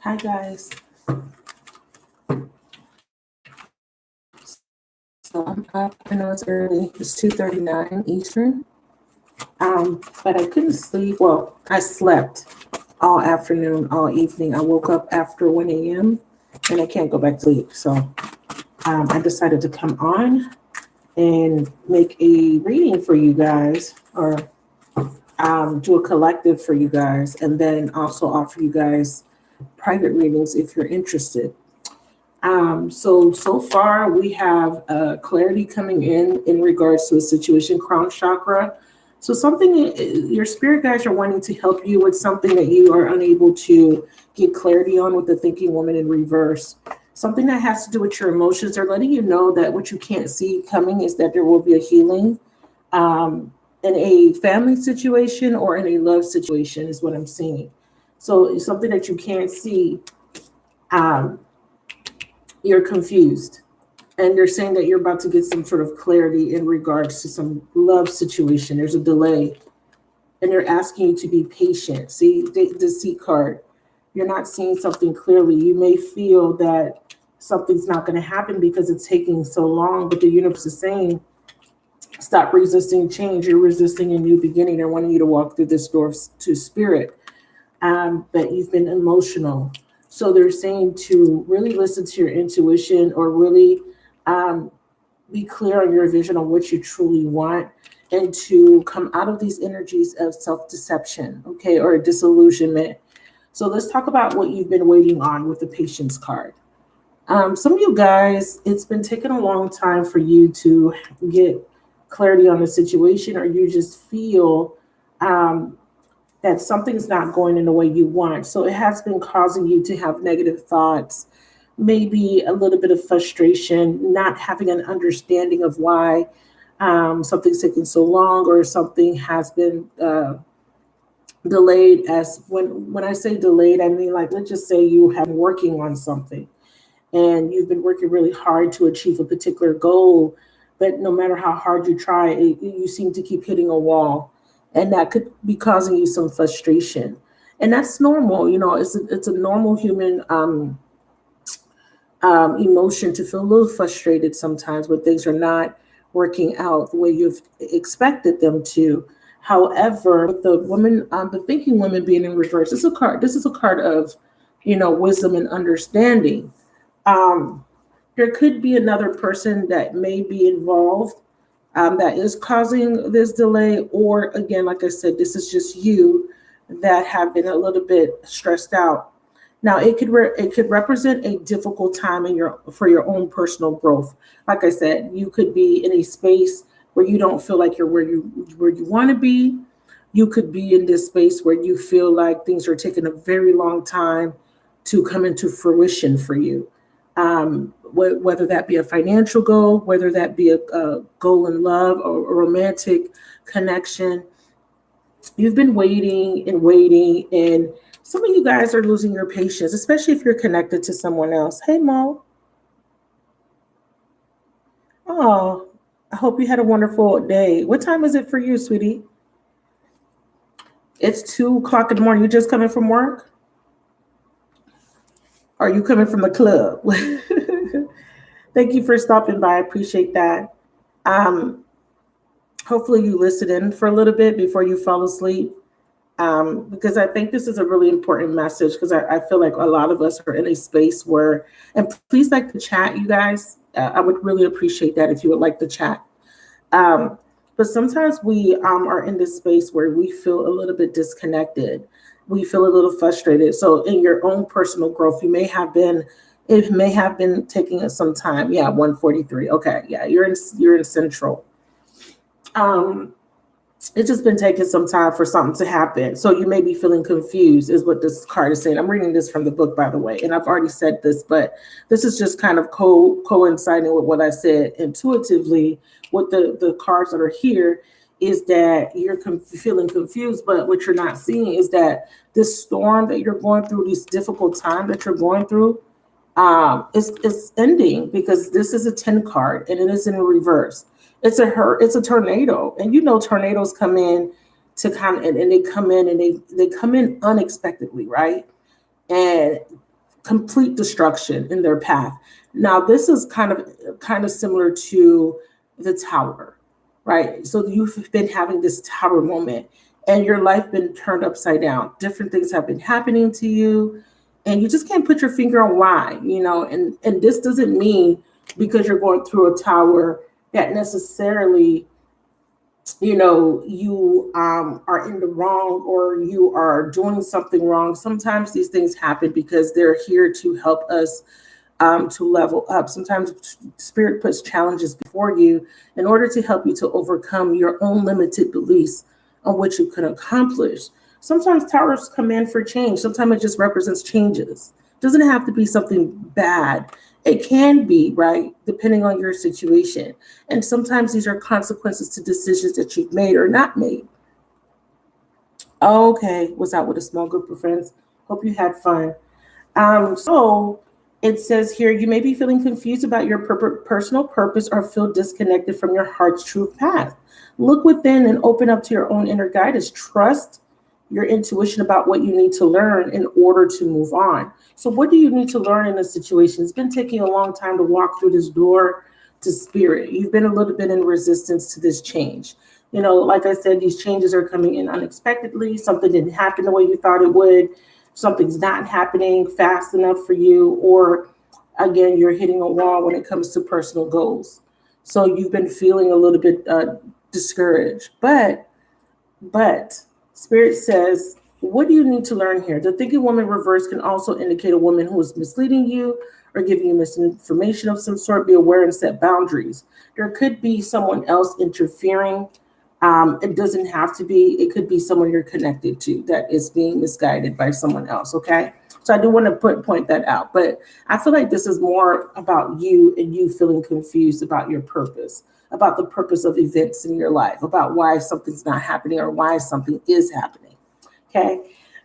Hi guys. So I'm up. I know it's early. It's 2:39 Eastern. But I couldn't sleep. Well, I slept all afternoon, all evening. I woke up after 1 a.m. and I can't go back to sleep. So I decided to come on and make a reading for you guys, or do a collective for you guys, and then also offer you guys private readings if you're interested. So far we have clarity coming in regards to a situation, crown chakra. So something your spirit guides are wanting to help you with something that you are unable to get clarity on with the thinking woman in reverse. Something that has to do with your emotions. They're letting you know that what you can't see coming is that there will be a healing in a family situation or in a love situation is what I'm seeing. So it's something that you can't see. Um, you're confused, and they're saying that you're about to get some sort of clarity in regards to some love situation. There's a delay, and they're asking you to be patient. See the deceit card. You're not seeing something clearly. You may feel that something's not going to happen because it's taking so long, but the universe is saying, stop resisting change. You're resisting a new beginning. They're wanting you to walk through this door to spirit. But you've been emotional. So they're saying to really listen to your intuition, or really be clear on your vision on what you truly want, and to come out of these energies of self-deception, okay, or disillusionment. So let's talk about what you've been waiting on with the patience card. Some of you guys, it's been taking a long time for you to get clarity on the situation, or you just feel that something's not going in the way you want. So it has been causing you to have negative thoughts, maybe a little bit of frustration, not having an understanding of why something's taking so long, or something has been delayed. As when I say delayed, I mean, like, let's just say you have been working on something and you've been working really hard to achieve a particular goal, but no matter how hard you try, you seem to keep hitting a wall, and that could be causing you some frustration. And that's normal. It's a normal human emotion to feel a little frustrated sometimes when things are not working out the way you've expected them to. However, with the woman, the thinking woman being in reverse, this is a card. This is a card of, wisdom and understanding. Um, there could be another person that may be involved, that is causing this delay, or again, like I said, this is just you that have been a little bit stressed out. Now, it could represent a difficult time for your own personal growth. Like I said, you could be in a space where you don't feel like you're where you want to be. You could be in this space where you feel like things are taking a very long time to come into fruition for you. Whether that be a financial goal, whether that be a goal in love or a romantic connection. You've been waiting and waiting, and some of you guys are losing your patience, especially if you're connected to someone else. Hey, Mo. Oh, I hope you had a wonderful day. What time is it for you, sweetie? It's 2 o'clock in the morning. You just coming from work? Or are you coming from the club? Thank you for stopping by. I appreciate that. Um, Hopefully you listen in for a little bit before you fall asleep, because I think this is a really important message, because I feel like a lot of us are in a space where, and please like the chat, you guys. I would really appreciate that if you would like the chat. Um, but sometimes we are in this space where we feel a little bit disconnected. We feel a little frustrated. So in your own personal growth, it may have been taking us some time. Yeah, 143. Okay, yeah, you're in Central. Um, it's just been taking some time for something to happen. So you may be feeling confused, is what this card is saying. I'm reading this from the book, by the way, and I've already said this, but this is just kind of coinciding with what I said intuitively. With the cards that are here, is that you're feeling confused, but what you're not seeing is that this storm that you're going through, this difficult time that you're going through, is ending, because this is a 10 card and it is in reverse. It's a tornado, and tornadoes come in to kind of, and they come in, and they come in unexpectedly, right? And complete destruction in their path. Now, this is kind of similar to the Tower, right? So you've been having this Tower moment, and your life been turned upside down. Different things have been happening to you, and you just can't put your finger on why, and this doesn't mean because you're going through a Tower that necessarily you are in the wrong or you are doing something wrong. Sometimes these things happen because they're here to help us to level up. Sometimes spirit puts challenges before you in order to help you to overcome your own limited beliefs on what you can accomplish. Sometimes towers come in for change. Sometimes it just represents changes. It doesn't have to be something bad. It can be, right, depending on your situation. And sometimes these are consequences to decisions that you've made or not made. Okay, was out with a small group of friends. Hope you had fun. So it says here, you may be feeling confused about your personal purpose or feel disconnected from your heart's true path. Look within and open up to your own inner guidance. Trust your intuition about what you need to learn in order to move on. So what do you need to learn in this situation? It's been taking a long time to walk through this door to spirit. You've been a little bit in resistance to this change. Like I said, these changes are coming in unexpectedly. Something didn't happen the way you thought it would. Something's not happening fast enough for you, or again, you're hitting a wall when it comes to personal goals. So you've been feeling a little bit discouraged, but Spirit says, what do you need to learn here? The thinking woman reverse can also indicate a woman who is misleading you or giving you misinformation of some sort. Be aware and set boundaries. There could be someone else interfering. It doesn't have to be. It could be someone you're connected to that is being misguided by someone else, okay? So I do want to point that out. But I feel like this is more about you and you feeling confused about your purpose, about the purpose of events in your life, about why something's not happening or why something is happening, okay?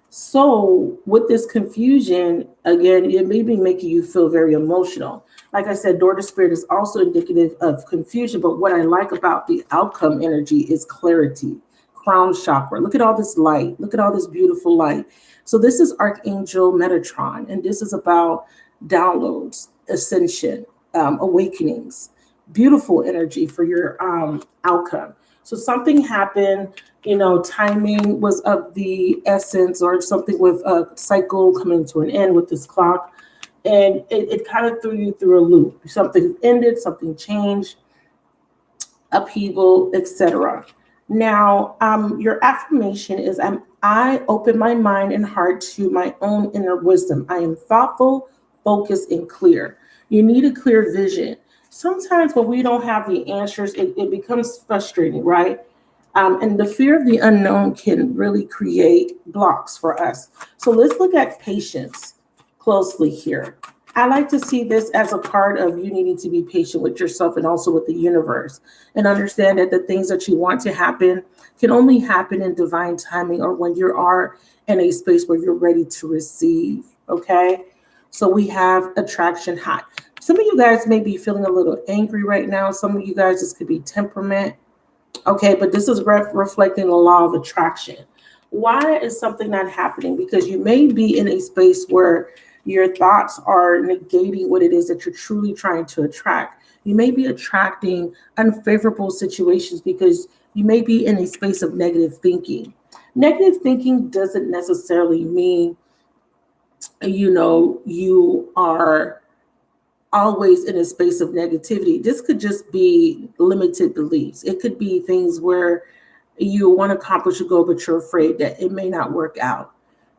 So with this confusion, again, it may be making you feel very emotional. Like I said, door to spirit is also indicative of confusion, but what I like about the outcome energy is clarity, crown chakra. Look at all this light. Look at all this beautiful light. So this is Archangel Metatron, and this is about downloads, ascension, awakenings, beautiful energy for your outcome. So something happened, timing was of the essence, or something with a cycle coming to an end with this clock. And it kind of threw you through a loop. Something ended, something changed, upheaval, etc. Now, your affirmation is, I open my mind and heart to my own inner wisdom. I am thoughtful, focused, and clear. You need a clear vision. Sometimes when we don't have the answers, it becomes frustrating, right? And the fear of the unknown can really create blocks for us. So let's look at patience closely here. I like to see this as a part of you needing to be patient with yourself and also with the universe, and understand that the things that you want to happen can only happen in divine timing or when you are in a space where you're ready to receive, okay? So we have attraction hot. Some of you guys may be feeling a little angry right now. Some of you guys, this could be temperament, okay? But this is reflecting the law of attraction. Why is something not happening? Because you may be in a space where your thoughts are negating what it is that you're truly trying to attract. You may be attracting unfavorable situations because you may be in a space of negative thinking. Negative thinking doesn't necessarily mean, you are always in a space of negativity. This could just be limited beliefs. It could be things where you want to accomplish a goal, but you're afraid that it may not work out.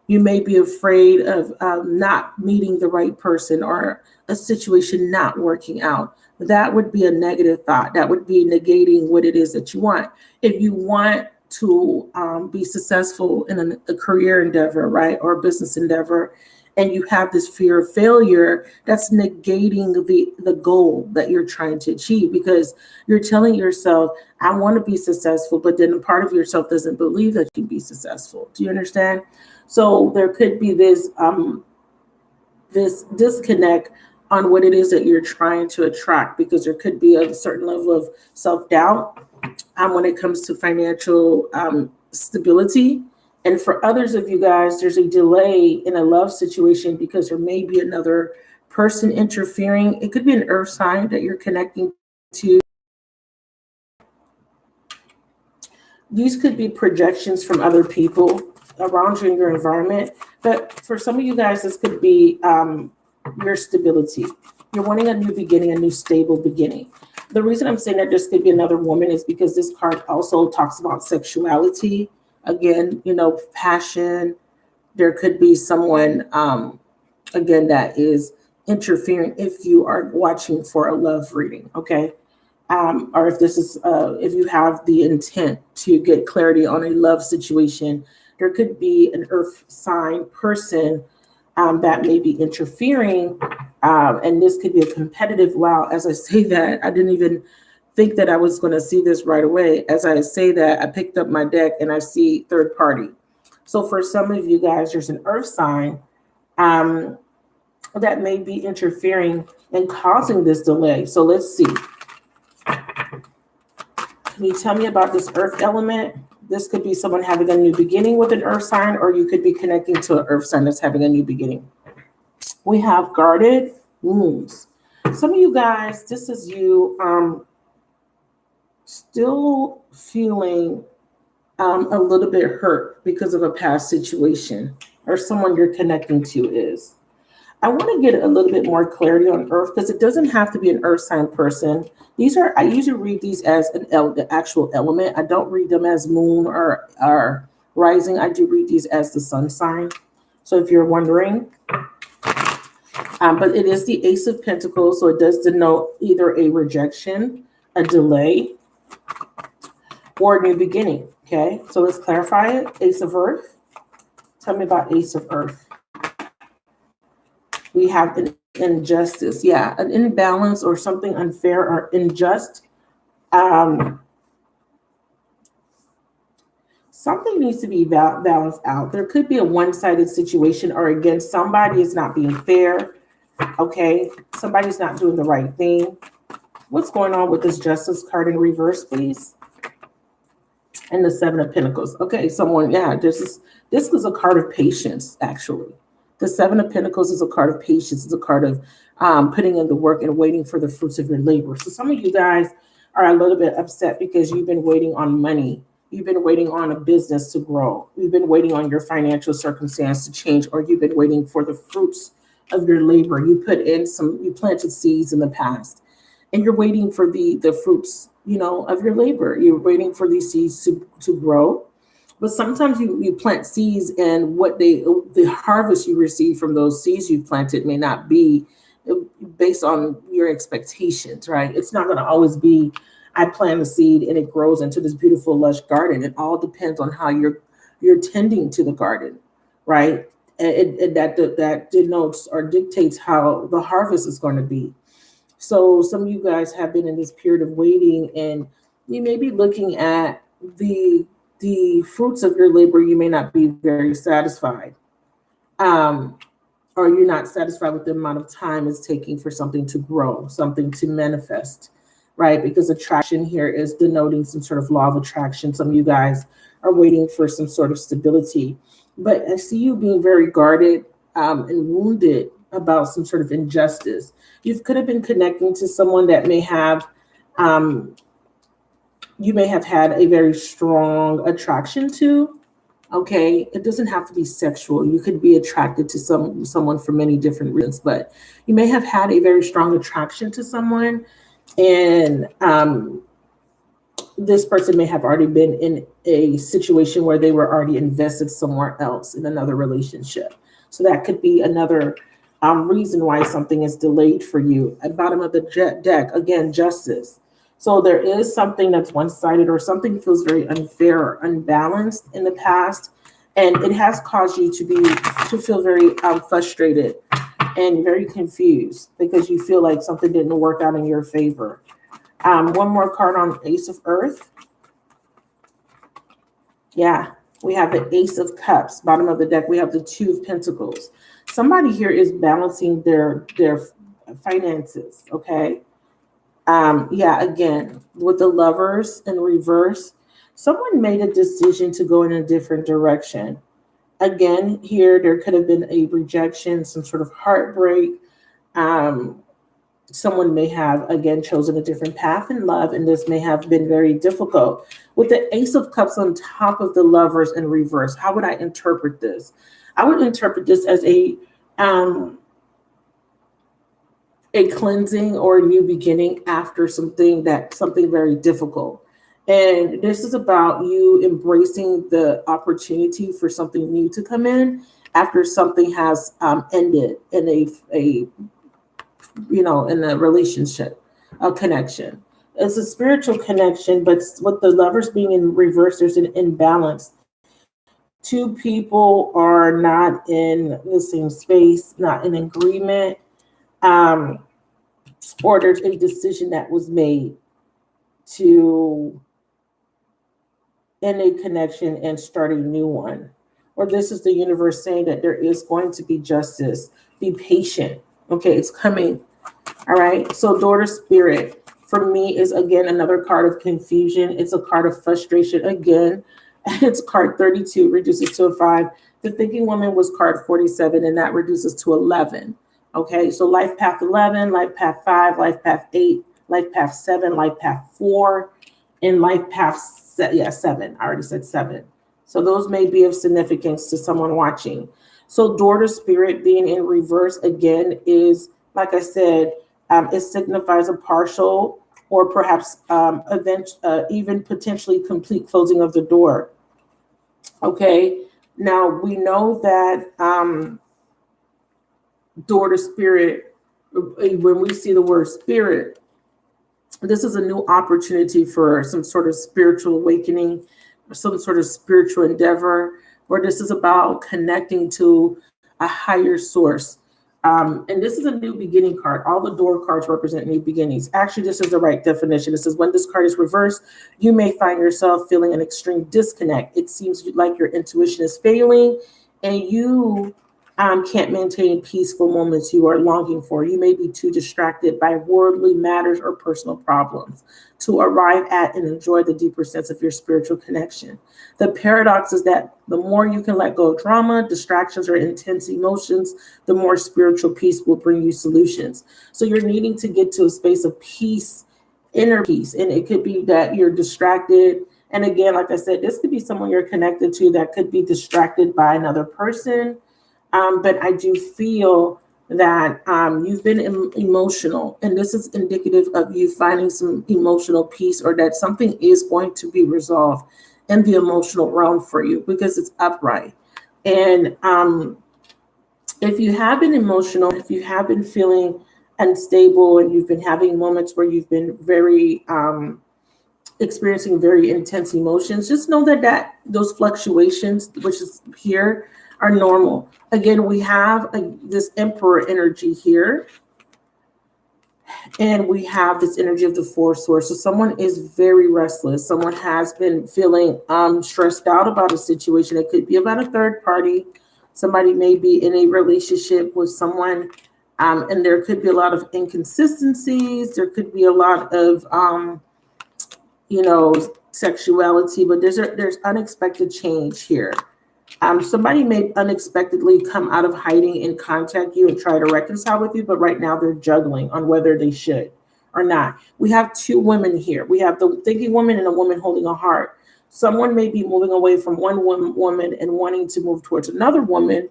You may be afraid of not meeting the right person or a situation not working out. That would be a negative thought. That would be negating what it is that you want. If you want to be successful in a career endeavor, right, or a business endeavor, and you have this fear of failure, that's negating the goal that you're trying to achieve, because you're telling yourself, I want to be successful, but then a part of yourself doesn't believe that you can be successful. Do you understand? So there could be this disconnect on what it is that you're trying to attract, because there could be a certain level of self-doubt when it comes to financial stability. And for others of you guys, there's a delay in a love situation because there may be another person interfering. It could be an earth sign that you're connecting to. These could be projections from other people around you in your environment. But for some of you guys, this could be your stability. You're wanting a new beginning, a new stable beginning. The reason I'm saying that this could be another woman is because this card also talks about sexuality. Again, passion. There could be someone, again, that is interfering if you are watching for a love reading, okay? Or if this is, if you have the intent to get clarity on a love situation, there could be an earth sign person that may be interfering. And this could be a competitive, wow, as I say that, I didn't even think that I was going to see this right away. As I say that, I picked up my deck and I see third party. So for some of you guys, there's an earth sign that may be interfering and causing this delay. So let's see. Can you tell me about this earth element? This could be someone having a new beginning with an earth sign, or you could be connecting to an earth sign that's having a new beginning. We have guarded wounds. Some of you guys, this is you still feeling a little bit hurt because of a past situation, or someone you're connecting to is. I want to get a little bit more clarity on earth because it doesn't have to be an earth sign person. I usually read these as the actual element. I don't read them as moon or rising. I do read these as the sun sign. So if you're wondering, but it is the Ace of Pentacles. So it does denote either a rejection, a delay, or a new beginning. Okay, so let's clarify it. Ace of Earth. Tell me about Ace of Earth. We have an injustice. Yeah, an imbalance or something unfair or unjust. Something needs to be balanced out. There could be a one-sided situation, or again, somebody is not being fair. Okay, somebody's not doing the right thing. What's going on with this Justice card in reverse, please? And the Seven of Pentacles. Okay, someone, yeah, this was a card of patience, actually. The Seven of Pentacles is a card of patience. It's a card of putting in the work and waiting for the fruits of your labor. So some of you guys are a little bit upset because you've been waiting on money. You've been waiting on a business to grow. You've been waiting on your financial circumstance to change, or you've been waiting for the fruits of your labor. You planted seeds in the past, and you're waiting for the fruits, of your labor. You're waiting for these seeds to grow. But sometimes you plant seeds, and the harvest you receive from those seeds you planted may not be based on your expectations, right? It's not going to always be, I plant a seed and it grows into this beautiful lush garden. It all depends on how you're tending to the garden, right? And that denotes or dictates how the harvest is going to be. So some of you guys have been in this period of waiting, and you may be looking at the fruits of your labor. You may not be very satisfied, or you're not satisfied with the amount of time it's taking for something to grow, something to manifest, right? Because attraction here is denoting some sort of law of attraction. Some of you guys are waiting for some sort of stability, but I see you being very guarded and wounded about some sort of injustice. You could have been connecting to someone that may have, you may have had a very strong attraction to. Okay, it doesn't have to be sexual. You could be attracted to someone for many different reasons, but you may have had a very strong attraction to someone, and this person may have already been in a situation where they were already invested somewhere else in another relationship. So that could be another reason why something is delayed for you. At bottom of the deck, again, justice. So there is something that's one-sided, or something feels very unfair or unbalanced in the past, and it has caused you to feel very frustrated and very confused because you feel like something didn't work out in your favor. One more card on Ace of Earth. Yeah, we have the Ace of Cups. Bottom of the deck, we have the Two of Pentacles. Somebody here is balancing their finances, okay? Yeah, again, with the Lovers in reverse, someone made a decision to go in a different direction. Again, here, there could have been a rejection, some sort of heartbreak. Um, Someone may have, again, chosen a different path in love, and this may have been very difficult. With the Ace of Cups on top of the Lovers in reverse, how would I interpret this? I would interpret this as um, a cleansing or a new beginning after something very difficult. And this is about you embracing the opportunity for something new to come in after something has ended in a in a relationship, a connection. It's a spiritual connection, but with the Lovers being in reverse, there's an imbalance. Two people are not in the same space, not in agreement, um, or there's a decision that was made to end a connection and start a new one. Or this is the universe saying that there is going to be justice. Be patient. Okay, it's coming. All right. So daughter spirit for me is again another card of confusion. It's a card of frustration again. It's card 32, reduces to a 5. The thinking woman was card 47, and that reduces to 11. Okay, so life path 11, life path 5, life path 8, life path 7, life path 4, and life path 7. I already said 7. So those may be of significance to someone watching. So daughter spirit being in reverse again is, like I said, it signifies a partial or perhaps even potentially complete closing of the door. Okay, now we know that daughter spirit, when we see the word spirit, this is a new opportunity for some sort of spiritual awakening, some sort of spiritual endeavor, where this is about connecting to a higher source. And this is a new beginning card. All the door cards represent new beginnings. Actually, this is the right definition. It says when this card is reversed, you may find yourself feeling an extreme disconnect. It seems like your intuition is failing and you can't maintain peaceful moments you are longing for. You may be too distracted by worldly matters or personal problems to arrive at and enjoy the deeper sense of your spiritual connection. The paradox is that the more you can let go of drama, distractions, or intense emotions, the more spiritual peace will bring you solutions. So you're needing to get to a space of peace, inner peace. And it could be that you're distracted. And again, like I said, this could be someone you're connected to that could be distracted by another person. But I do feel that you've been emotional, and this is indicative of you finding some emotional peace, or that something is going to be resolved in the emotional realm for you because it's upright. And if you have been emotional, if you have been feeling unstable, and you've been having moments where you've been very experiencing very intense emotions, just know that those fluctuations, which is here, are normal. Again, we have this emperor energy here, and we have this energy of the fourth source. So someone is very restless. Someone has been feeling stressed out about a situation. It could be about a third party. Somebody may be in a relationship with someone, and there could be a lot of inconsistencies. There could be a lot of sexuality, but there's unexpected change here. Somebody may unexpectedly come out of hiding and contact you and try to reconcile with you, but right now they're juggling on whether they should or not. We have two women here. We have the thinking woman and a woman holding a heart. Someone may be moving away from one woman and wanting to move towards another woman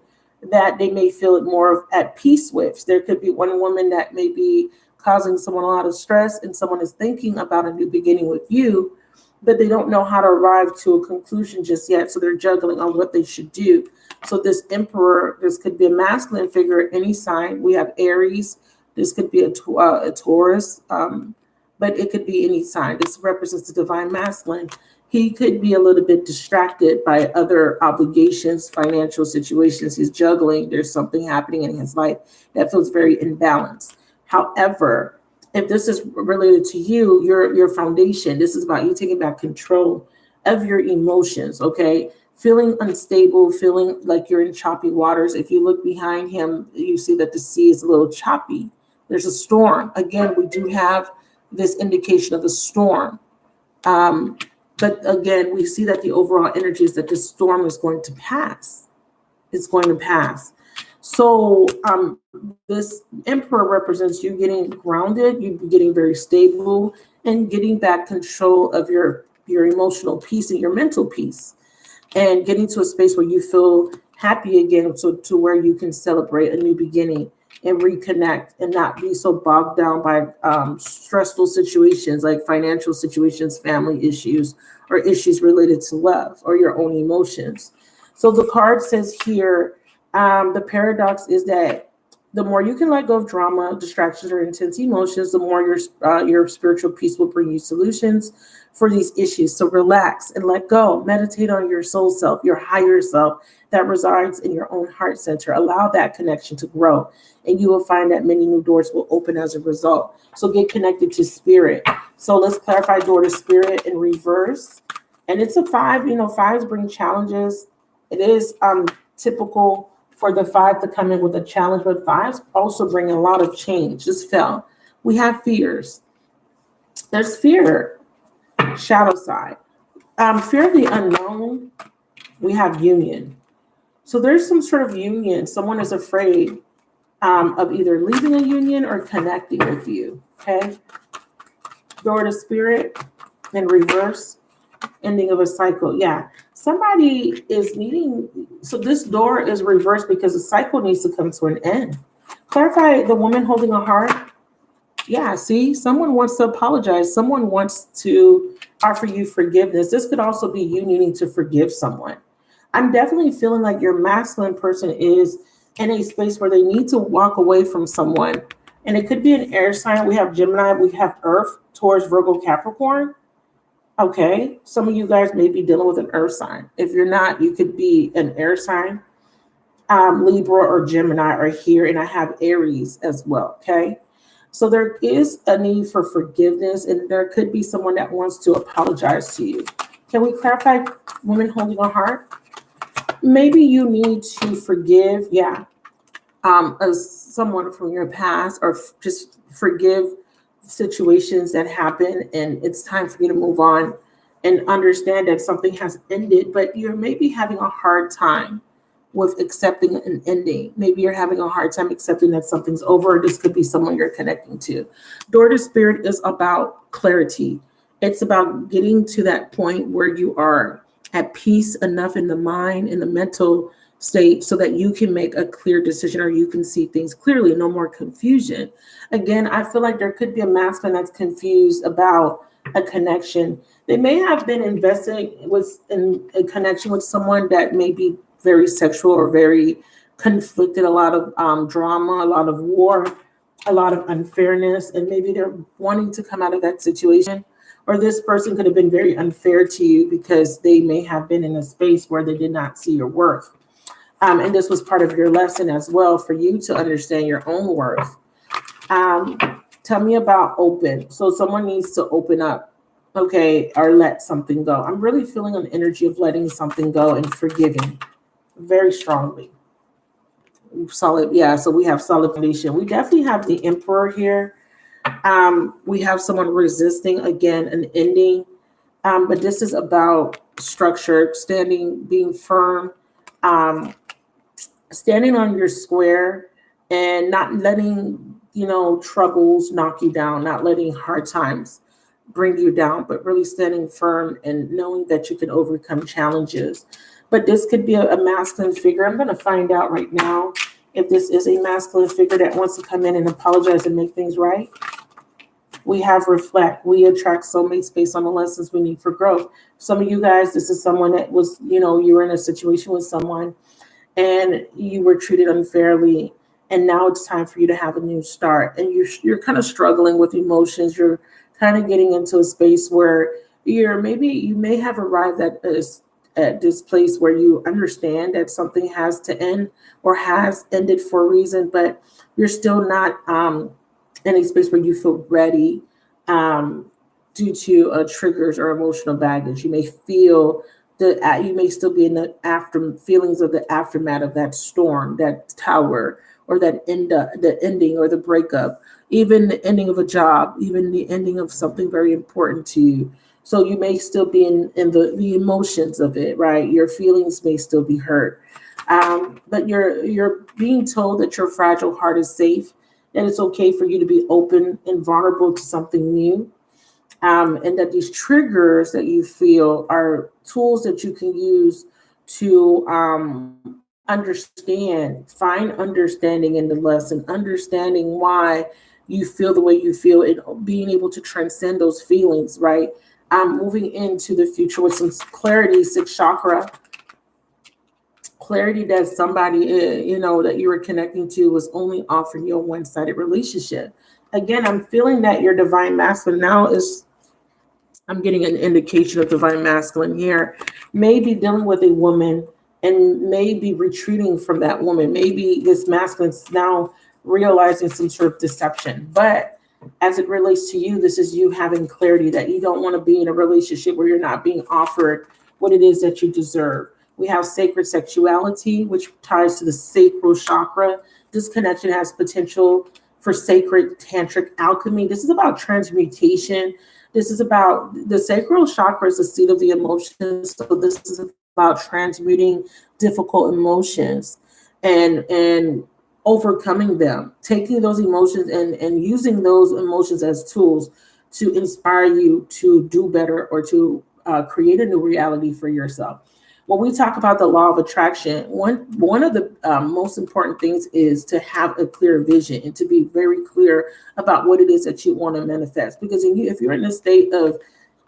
that they may feel more at peace with. There could be one woman that may be causing someone a lot of stress, and someone is thinking about a new beginning with you, but they don't know how to arrive to a conclusion just yet. So they're juggling on what they should do. So this emperor, this could be a masculine figure, any sign. We have Aries. This could be a Taurus, but it could be any sign. This represents the divine masculine. He could be a little bit distracted by other obligations, financial situations. He's juggling. There's something happening in his life that feels very imbalanced. However, if this is related to you, your foundation, this is about you taking back control of your emotions, okay? Feeling unstable, feeling like you're in choppy waters. If you look behind him, you see that the sea is a little choppy. There's a storm. Again, we do have this indication of a storm. But again, we see that the overall energy is that the storm is going to pass. It's going to pass. So this Emperor represents you getting grounded, you getting very stable, and getting back control of your emotional peace and your mental peace, and getting to a space where you feel happy again, so to where you can celebrate a new beginning and reconnect and not be so bogged down by stressful situations like financial situations, family issues, or issues related to love or your own emotions. So the card says here, the paradox is that the more you can let go of drama, distractions, or intense emotions, the more your spiritual peace will bring you solutions for these issues. So relax and let go. Meditate on your soul self, your higher self that resides in your own heart center. Allow that connection to grow, and you will find that many new doors will open as a result. So get connected to spirit. So let's clarify door to spirit in reverse. And it's a 5. Fives bring challenges. It is typical for the 5 to come in with a challenge, but 5s also bring a lot of change. Just fell. We have fears. There's fear, shadow side. Fear of the unknown. We have union. So there's some sort of union. Someone is afraid of either leaving a union or connecting with you. Okay. Door to spirit in reverse. Ending of a cycle. Yeah. Somebody is needing, so this door is reversed because the cycle needs to come to an end. Clarify the woman holding a heart. Yeah, see, someone wants to apologize. Someone wants to offer you forgiveness. This could also be you needing to forgive someone. I'm definitely feeling like your masculine person is in a space where they need to walk away from someone. And it could be an air sign. We have Gemini, we have Earth, Taurus, Virgo, Capricorn. Okay, some of you guys may be dealing with an earth sign. If you're not, you could be an air sign. Libra or Gemini are here, and I have Aries as well. Okay, so there is a need for forgiveness, and there could be someone that wants to apologize to you. Can we clarify women holding a heart? Maybe you need to forgive, as someone from your past, or just forgive situations that happen, and it's time for you to move on and understand that something has ended, but you're maybe having a hard time with accepting an ending. Maybe you're having a hard time accepting that something's over. This could be someone you're connecting to. Door to spirit is about clarity. It's about getting to that point where you are at peace enough in the mind, in the mental state, so that you can make a clear decision, or you can see things clearly, no more confusion. Again, I feel like there could be a masculine that's confused about a connection. They may have been invested in a connection with someone that may be very sexual or very conflicted, a lot of drama, a lot of war, a lot of unfairness, and maybe they're wanting to come out of that situation. Or this person could have been very unfair to you because they may have been in a space where they did not see your worth. And this was part of your lesson as well, for you to understand your own worth. Tell me about open. So someone needs to open up, okay, or let something go. I'm really feeling an energy of letting something go and forgiving very strongly. Solid, yeah, so we have solid foundation. We definitely have the Emperor here. We have someone resisting, again, an ending. But this is about structure, standing, being firm, standing on your square, and not letting, troubles knock you down, not letting hard times bring you down, but really standing firm and knowing that you can overcome challenges. But this could be a masculine figure. I'm going to find out right now if this is a masculine figure that wants to come in and apologize and make things right. We have reflect. We attract soulmates based on the lessons we need for growth. Some of you guys, this is someone that was, you were in a situation with someone and you were treated unfairly. And now it's time for you to have a new start. And you're kind of struggling with emotions. You're kind of getting into a space where you may have arrived at this place where you understand that something has to end or has ended for a reason, but you're still not in a space where you feel ready due to triggers or emotional baggage. You may feel that you may still be in the feelings of the aftermath of that storm, that tower, or the ending or the breakup, even the ending of a job, even the ending of something very important to you. So you may still be in the emotions of it, right? Your feelings may still be hurt. But you're being told that your fragile heart is safe, that it's okay for you to be open and vulnerable to something new. And that these triggers that you feel are tools that you can use to find understanding in the lesson, understanding why you feel the way you feel, and being able to transcend those feelings, right? Moving into the future with some clarity, sixth chakra, clarity that somebody, that you were connecting to was only offering you a one-sided relationship. Again, I'm feeling that your divine masculine now is, I'm getting an indication of divine masculine here, may be dealing with a woman and may be retreating from that woman. Maybe this masculine's now realizing some sort of deception. But as it relates to you, this is you having clarity that you don't want to be in a relationship where you're not being offered what it is that you deserve. We have sacred sexuality, which ties to the sacral chakra. This connection has potential for sacred tantric alchemy. This is about transmutation. This is about the sacral chakra is the seat of the emotions. So this is about transmuting difficult emotions and overcoming them, taking those emotions and using those emotions as tools to inspire you to do better or to create a new reality for yourself. When we talk about the law of attraction, one of the most important things is to have a clear vision and to be very clear about what it is that you want to manifest. Because if you're in a state of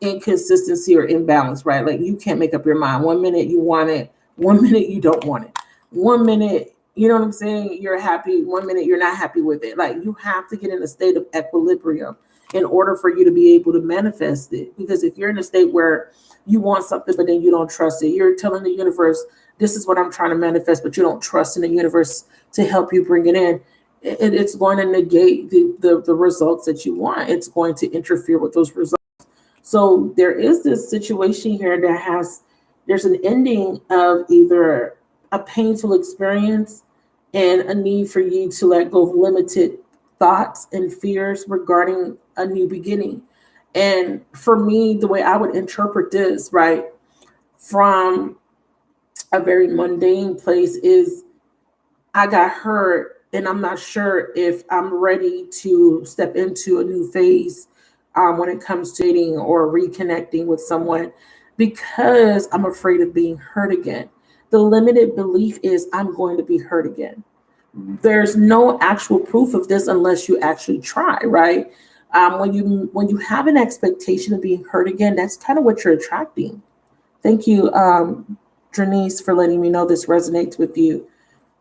inconsistency or imbalance, right? Like you can't make up your mind. 1 minute you want it, 1 minute you don't want it. 1 minute, you know what I'm saying? You're happy. 1 minute you're not happy with it. Like you have to get in a state of equilibrium in order for you to be able to manifest it. Because if you're in a state where you want something, but then you don't trust it, you're telling the universe, this is what I'm trying to manifest, but you don't trust in the universe to help you bring it in. It's going to negate the results that you want. It's going to interfere with those results. So there is this situation here that there's an ending of either a painful experience and a need for you to let go of limited thoughts and fears regarding a new beginning. And for me, the way I would interpret this, right, from a very mundane place is I got hurt and I'm not sure if I'm ready to step into a new phase when it comes to dating or reconnecting with someone because I'm afraid of being hurt again. The limited belief is I'm going to be hurt again. There's no actual proof of this unless you actually try, right? When you have an expectation of being hurt again, that's kind of what you're attracting. Thank you, Janice, for letting me know this resonates with you,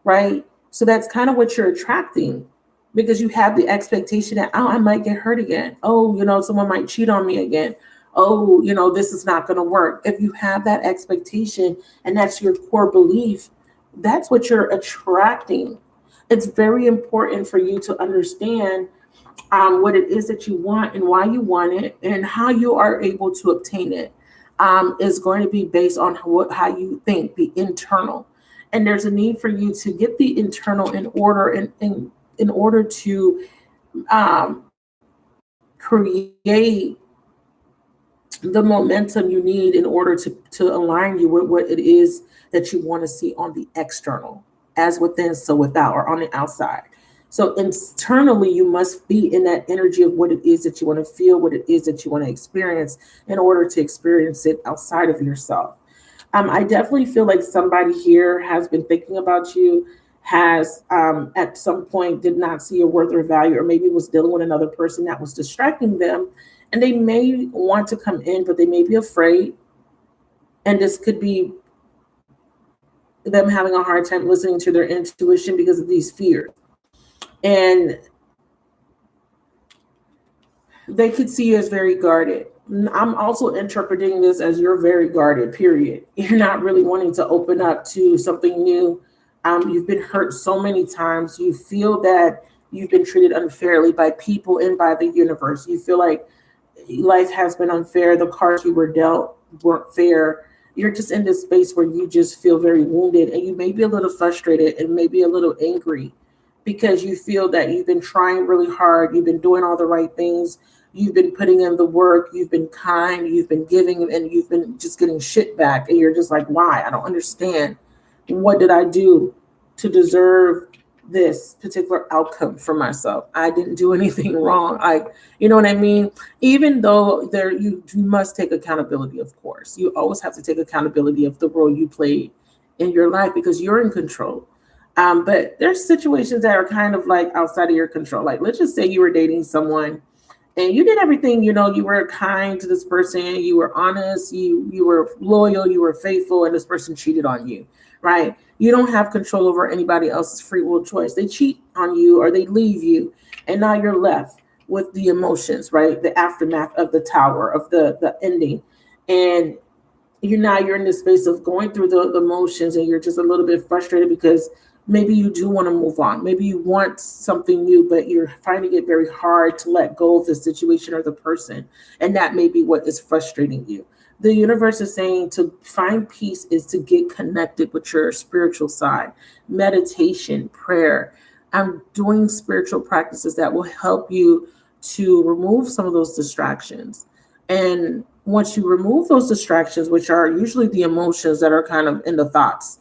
right? So that's kind of what you're attracting because you have the expectation that, oh, I might get hurt again. Oh, someone might cheat on me again. Oh, this is not going to work. If you have that expectation and that's your core belief, that's what you're attracting. It's very important for you to understand what it is that you want and why you want it and how you are able to obtain it. Is going to be based on how you think, the internal. And there's a need for you to get the internal in order and in order to create the momentum you need in order to align you with what it is that you want to see on the external, as within, so without, or on the outside. So internally, you must be in that energy of what it is that you want to feel, what it is that you want to experience in order to experience it outside of yourself. I definitely feel like somebody here has been thinking about you, has at some point did not see your worth or value, or maybe was dealing with another person that was distracting them. And they may want to come in, but they may be afraid. And this could be them having a hard time listening to their intuition because of these fears. And they could see you as very guarded. I'm also interpreting this as you're very guarded, period. You're not really wanting to open up to something new. You've been hurt so many times. You feel that you've been treated unfairly by people and by the universe. You feel like life has been unfair. The cards you were dealt weren't fair. You're just in this space where you just feel very wounded and you may be a little frustrated and maybe a little angry because you feel that you've been trying really hard. You've been doing all the right things, you've been putting in the work, you've been kind, you've been giving, and you've been just getting shit back. And you're just like, why? I don't understand. What did I do to deserve this particular outcome for myself? I didn't do anything wrong. You know what I mean? Even though you must take accountability, of course. You always have to take accountability of the role you played in your life because you're in control. But there's situations that are kind of like outside of your control. Like, let's just say you were dating someone and you did everything, you were kind to this person, you were honest, you were loyal, you were faithful, and this person cheated on you, right? You don't have control over anybody else's free will choice. They cheat on you or they leave you, and now you're left with the emotions, right? The aftermath of the tower, of the ending. And you're in this space of going through the emotions, and you're just a little bit frustrated because maybe you do want to move on. Maybe you want something new, but you're finding it very hard to let go of the situation or the person. And that may be what is frustrating you. The universe is saying to find peace is to get connected with your spiritual side, meditation, prayer. I'm doing spiritual practices that will help you to remove some of those distractions. And once you remove those distractions, which are usually the emotions that are kind of in the thoughts,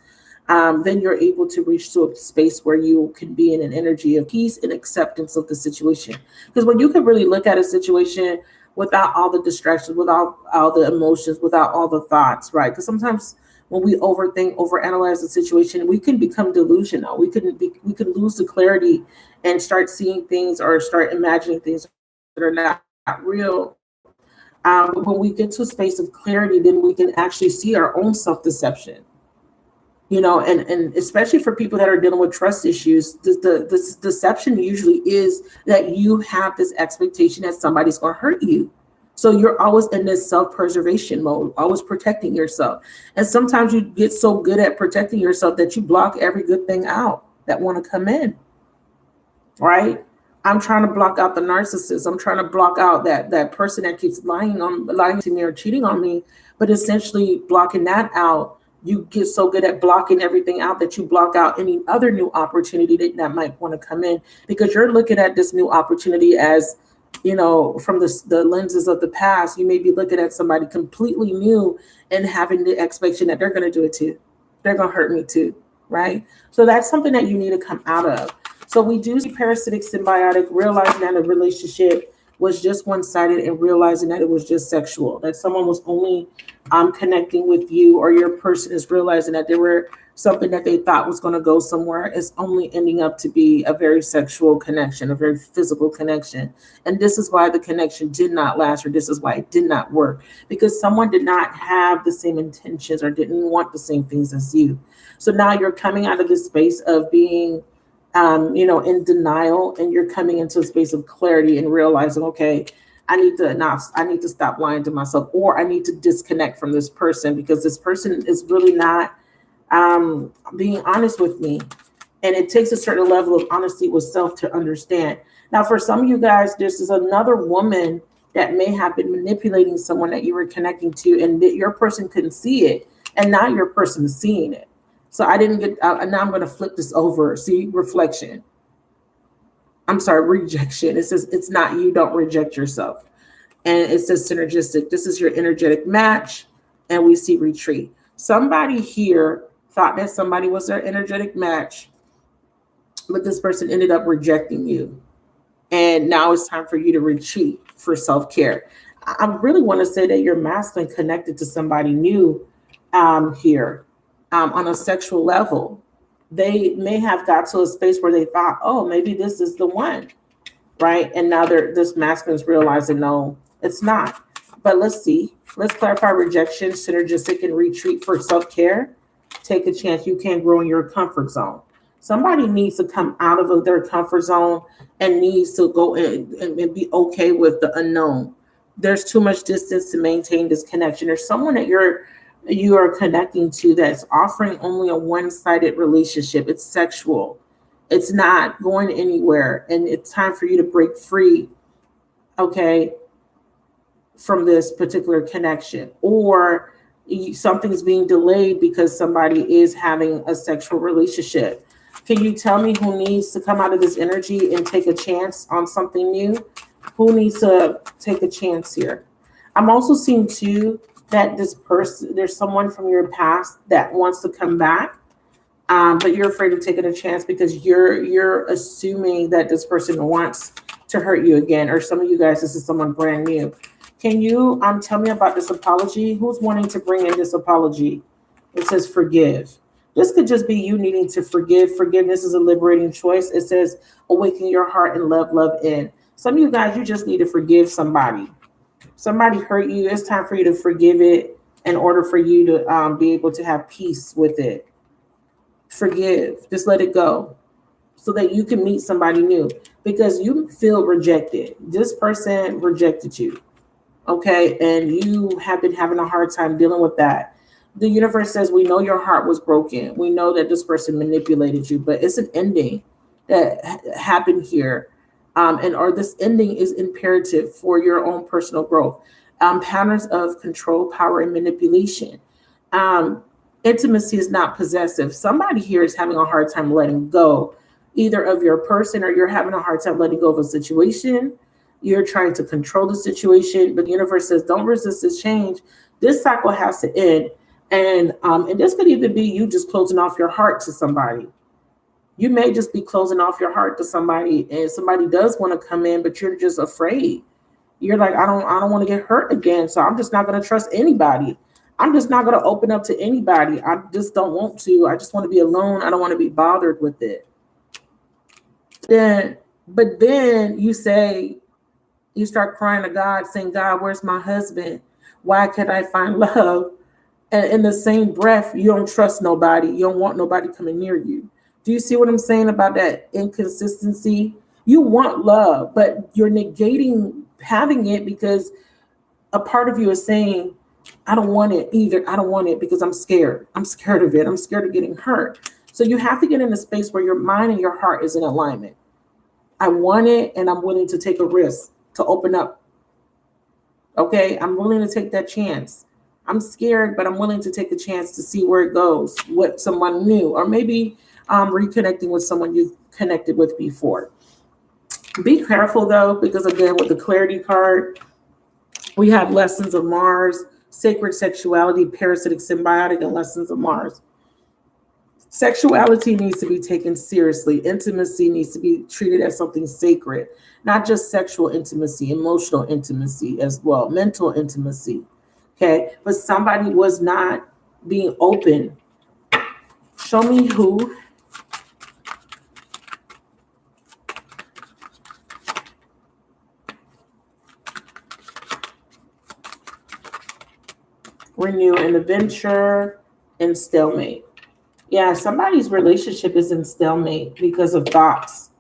then you're able to reach to a space where you can be in an energy of peace and acceptance of the situation. Because when you can really look at a situation without all the distractions, without all the emotions, without all the thoughts, right? Because sometimes when we overthink, overanalyze the situation, we can become delusional. We can lose the clarity and start seeing things or start imagining things that are not real. When we get to a space of clarity, then we can actually see our own self-deception. And especially for people that are dealing with trust issues, the deception usually is that you have this expectation that somebody's going to hurt you. So you're always in this self-preservation mode, always protecting yourself. And sometimes you get so good at protecting yourself that you block every good thing out that want to come in, right? I'm trying to block out the narcissist. I'm trying to block out that person that keeps lying to me or cheating on me. But essentially blocking that out, you get so good at blocking everything out that you block out any other new opportunity that might want to come in, because you're looking at this new opportunity as, from the lenses of the past. You may be looking at somebody completely new and having the expectation that they're going to do it too. They're going to hurt me too, right? So that's something that you need to come out of. So we do see parasitic symbiotic, realizing that a relationship was just one-sided and realizing that it was just sexual, that someone was only connecting with you, or your person is realizing that there were something that they thought was going to go somewhere is only ending up to be a very sexual connection, a very physical connection. And this is why the connection did not last, or this is why it did not work, because someone did not have the same intentions or didn't want the same things as you. So now you're coming out of this space of being in denial, and you're coming into a space of clarity and realizing, okay, I need to stop lying to myself, or I need to disconnect from this person because this person is really not being honest with me. And it takes a certain level of honesty with self to understand. Now, for some of you guys, this is another woman that may have been manipulating someone that you were connecting to, and that your person couldn't see it, and now your person is seeing it. So now I'm going to flip this over. See, reflection. I'm sorry, rejection. It says it's not you, don't reject yourself. And it says synergistic. This is your energetic match. And we see retreat. Somebody here thought that somebody was their energetic match, but this person ended up rejecting you. And now it's time for you to retreat for self-care. I really want to say that you're masculine connected to somebody new here. On a sexual level, they may have got to a space where they thought, oh, maybe this is the one, right? And now this masculine is realizing, no, it's not. But let's see. Let's clarify rejection, synergistic, and retreat for self-care. Take a chance. You can't grow in your comfort zone. Somebody needs to come out of their comfort zone and needs to go in and be okay with the unknown. There's too much distance to maintain this connection. There's someone that you are connecting to that's offering only a one-sided relationship. It's sexual. It's not going anywhere. And it's time for you to break free, okay, from this particular connection. Or something's being delayed because somebody is having a sexual relationship. Can you tell me who needs to come out of this energy and take a chance on something new? Who needs to take a chance here? I'm also seeing too that this person, there's someone from your past that wants to come back, but you're afraid of taking a chance because you're assuming that this person wants to hurt you again, or some of you guys, this is someone brand new. Can you tell me about this apology? Who's wanting to bring in this apology? It says forgive. This could just be you needing to forgive. Forgiveness is a liberating choice. It says awaken your heart and love in. Some of you guys, you just need to forgive somebody. Somebody hurt you. It's time for you to forgive it in order for you to be able to have peace with it. Forgive. Just let it go so that you can meet somebody new, because you feel rejected. This person rejected you. Okay. And you have been having a hard time dealing with that. The universe says, we know your heart was broken. We know that this person manipulated you, but it's an ending that happened here. Or this ending is imperative for your own personal growth. Patterns of control, power, and manipulation. Intimacy is not possessive. Somebody here is having a hard time letting go, either of your person, or you're having a hard time letting go of a situation. You're trying to control the situation, but the universe says, don't resist this change. This cycle has to end. And this could even be you just closing off your heart to somebody. You may just be closing off your heart to somebody, and somebody does want to come in, but you're just afraid. You're like, I don't want to get hurt again, so I'm just not going to trust anybody. I'm just not going to open up to anybody. I just don't want to. I just want to be alone. I don't want to be bothered with it. But then you start crying to God, saying, God, where's my husband? Why can't I find love? And in the same breath, you don't trust nobody. You don't want nobody coming near you. Do you see what I'm saying about that inconsistency? You want love, but you're negating having it because a part of you is saying, I don't want it either. I don't want it because I'm scared. I'm scared of it. I'm scared of getting hurt. So you have to get in a space where your mind and your heart is in alignment. I want it, and I'm willing to take a risk to open up. Okay, I'm willing to take that chance. I'm scared, but I'm willing to take a chance to see where it goes with someone new, or maybe reconnecting with someone you've connected with before. Be careful though, because again, with the clarity card, we have lessons of Mars, sacred sexuality, parasitic symbiotic, and lessons of Mars. Sexuality needs to be taken seriously. Intimacy needs to be treated as something sacred, not just sexual intimacy, emotional intimacy as well, mental intimacy. Okay, but somebody was not being open. Show me who. Renew an adventure and stalemate. Yeah, somebody's relationship is in stalemate because of thoughts.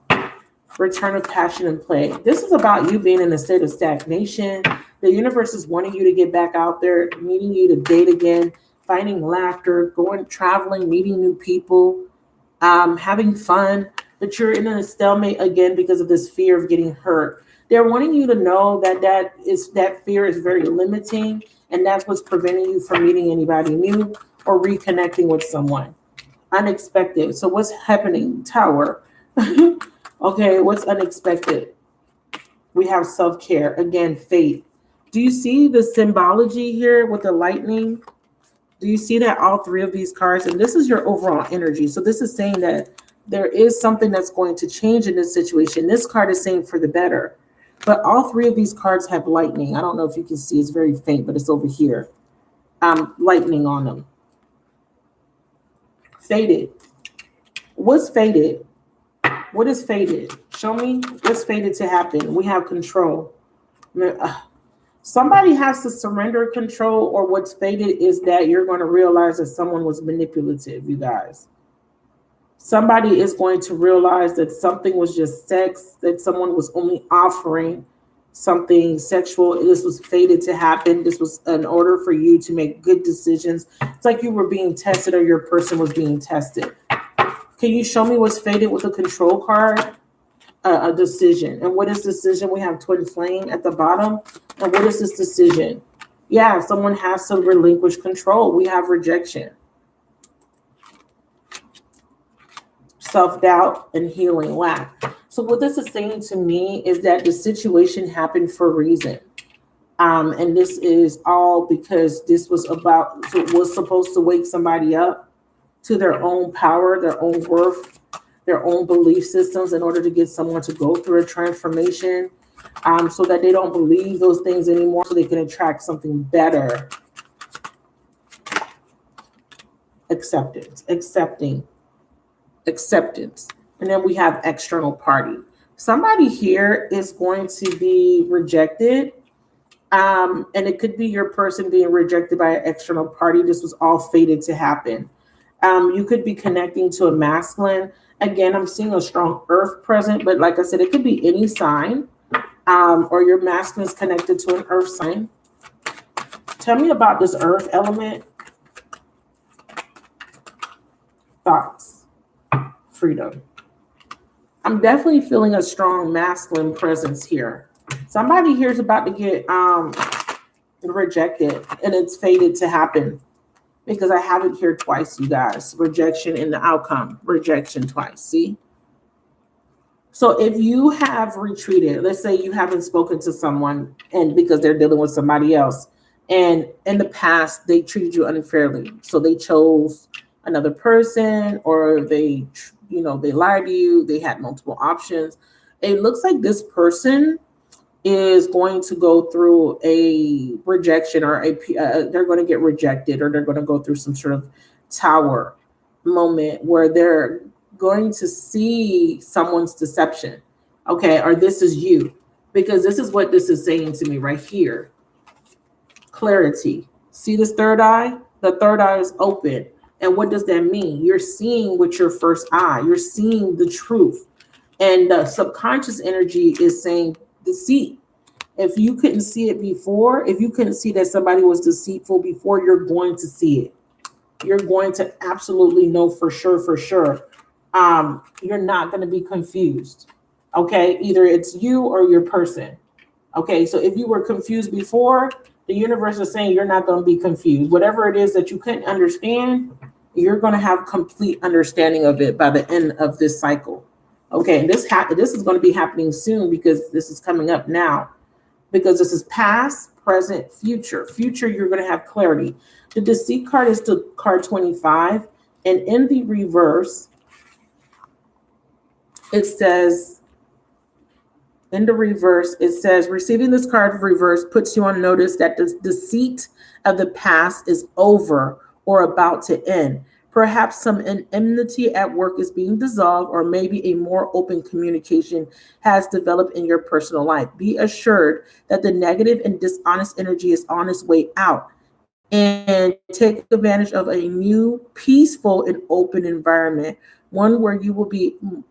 Return of passion and play. This is about you being in a state of stagnation. The universe is wanting you to get back out there, needing you to date again, finding laughter, going traveling, meeting new people, having fun. But you're in a stalemate again because of this fear of getting hurt. They're wanting you to know that fear is very limiting, and that's what's preventing you from meeting anybody new or reconnecting with someone. Unexpected. So what's happening? Tower. Okay, what's unexpected? We have self-care. Again, faith. Do you see the symbology here with the lightning? Do you see that all three of these cards? And this is your overall energy. So this is saying that there is something that's going to change in this situation. This card is saying for the better. But all three of these cards have lightning. I don't know if you can see. It's very faint, but it's over here. Lightning on them. Faded. What's faded? What is faded? Show me what's faded to happen. We have control. Somebody has to surrender control, or what's faded is that you're going to realize that someone was manipulative, you guys. Somebody is going to realize that something was just sex, that someone was only offering something sexual. This was fated to happen. This was in order for you to make good decisions. It's like you were being tested, or your person was being tested. Can you show me what's faded with the control card? A decision. And what is decision? We have twin flame at the bottom. And what is this decision? Yeah, someone has to relinquish control. We have rejection. Self-doubt and healing lack. So what this is saying to me is that the situation happened for a reason. And this is all because this was supposed to wake somebody up to their own power, their own worth, their own belief systems in order to get someone to go through a transformation, so that they don't believe those things anymore, so they can attract something better. Acceptance. And then we have external party. Somebody here is going to be rejected. And it could be your person being rejected by an external party. This was all fated to happen. You could be connecting to a masculine. Again, I'm seeing a strong earth present, but like I said, it could be any sign, or your masculine is connected to an earth sign. Tell me about this earth element. Thoughts. Freedom. I'm definitely feeling a strong masculine presence here. Somebody here is about to get rejected, and it's fated to happen because I have it here twice, you guys. Rejection in the outcome. Rejection twice. See? So if you have retreated, let's say you haven't spoken to someone and because they're dealing with somebody else, and in the past they treated you unfairly, so they chose another person, or they lied to you, they had multiple options. It looks like this person is going to go through a rejection, or they're going to get rejected, or they're going to go through some sort of tower moment where they're going to see someone's deception, okay, or this is you, because this is what this is saying to me right here. Clarity. See this third eye? The third eye is open. And what does that mean? You're seeing with your first eye. You're seeing the truth. And the subconscious energy is saying deceit. If you couldn't see it before, if you couldn't see that somebody was deceitful before, you're going to see it. You're going to absolutely know for sure. You're not going to be confused. Okay, either it's you or your person. Okay, so if you were confused before, the universe is saying you're not going to be confused. Whatever it is that you couldn't understand, you're going to have complete understanding of it by the end of this cycle. Okay, and this is going to be happening soon, because this is coming up now. Because this is past, present, future. Future, you're going to have clarity. The deceit card is the card 25. And in the reverse, it says, receiving this card reverse puts you on notice that the deceit of the past is over or about to end. Perhaps some enmity at work is being dissolved, or maybe a more open communication has developed in your personal life. Be assured that the negative and dishonest energy is on its way out, and take advantage of a new, peaceful, and open environment, one where you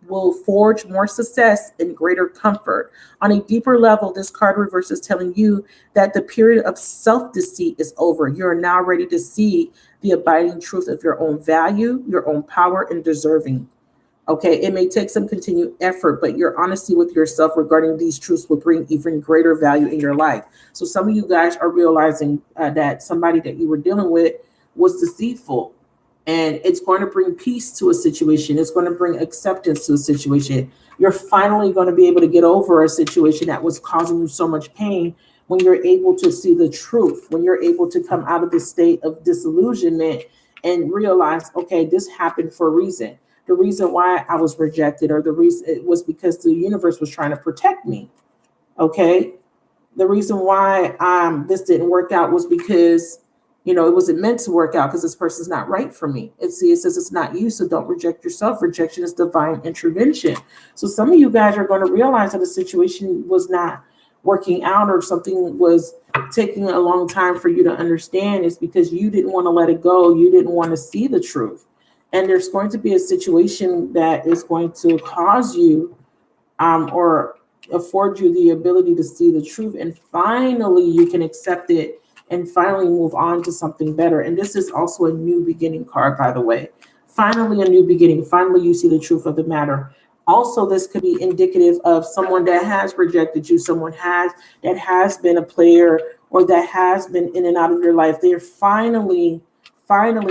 will forge more success and greater comfort. On a deeper level, this card reverse is telling you that the period of self-deceit is over. You're now ready to see the abiding truth of your own value, your own power, and deserving. Okay, it may take some continued effort, but your honesty with yourself regarding these truths will bring even greater value in your life. So some of you guys are realizing that somebody that you were dealing with was deceitful, and it's going to bring peace to a situation. It's going to bring acceptance to a situation. You're finally going to be able to get over a situation that was causing you so much pain when you're able to see the truth, when you're able to come out of the state of disillusionment and realize, okay, this happened for a reason. The reason why I was rejected, or the reason it was because the universe was trying to protect me. Okay. The reason why this didn't work out was because, it wasn't meant to work out, because this person's not right for me. It says it's not you, so don't reject yourself. Rejection is divine intervention. So some of you guys are going to realize that the situation was not working out, or something was taking a long time for you to understand, is because you didn't want to let it go. You didn't want to see the truth. And there's going to be a situation that is going to cause you or afford you the ability to see the truth. And finally, you can accept it and finally move on to something better. And this is also a new beginning card, by the way. Finally, a new beginning. Finally, you see the truth of the matter. Also, this could be indicative of someone that has rejected you, someone that has been a player, or that has been in and out of your life. They're finally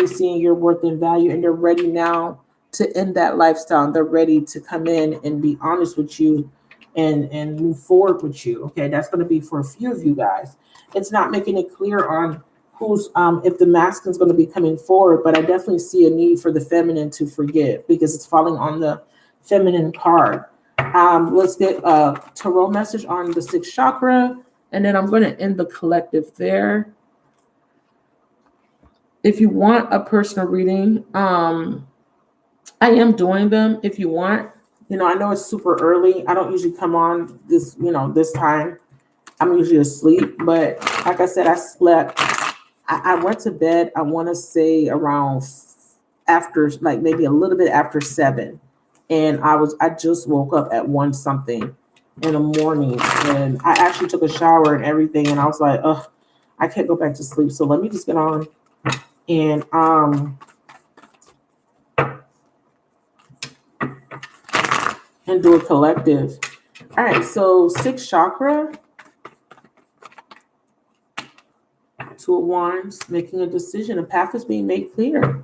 seeing your worth and value, and they're ready now to end that lifestyle. They're ready to come in and be honest with you and move forward with you. Okay, that's going to be for a few of you guys. It's not making it clear on who's if the masculine's going to be coming forward, but I definitely see a need for the feminine to forgive because it's falling on the feminine card. Let's get a tarot message on the sixth chakra, and then I'm going to end the collective there. If you want a personal reading, I am doing them if you want. I know it's super early. I don't usually come on this, this time. I'm usually asleep, but like I said, I slept. I went to bed, I want to say around after, like maybe a little bit after 7. And I just woke up at 1 something in the morning, and I actually took a shower and everything. And I was like, ugh, I can't go back to sleep. So let me just get on and, and do a collective. All right, so sixth chakra, 2 of Wands, making a decision. A path is being made clear.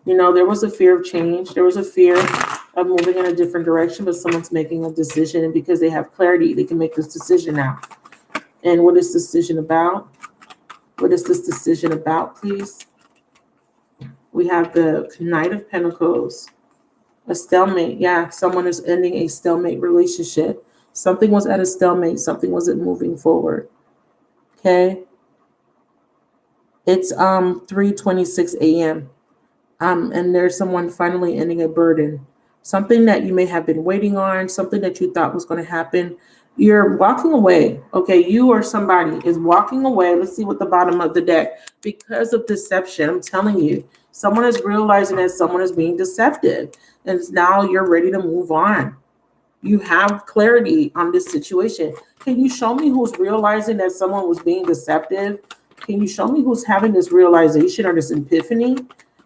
There was a fear of change. There was a fear of moving in a different direction, but someone's making a decision, and because they have clarity, they can make this decision now. And what is this decision about? What is this decision about, please? We have the Knight of Pentacles. A stalemate. Yeah, someone is ending a stalemate relationship. Something was at a stalemate. Something wasn't moving forward. Okay. It's 3:26 a.m. And there's someone finally ending a burden. Something that you may have been waiting on, something that you thought was going to happen. You're walking away. Okay, you or somebody is walking away. Let's see what the bottom of the deck. Because of deception, I'm telling you, someone is realizing that someone is being deceptive. And now you're ready to move on. You have clarity on this situation. Can you show me who's realizing that someone was being deceptive? Can you show me who's having this realization or this epiphany?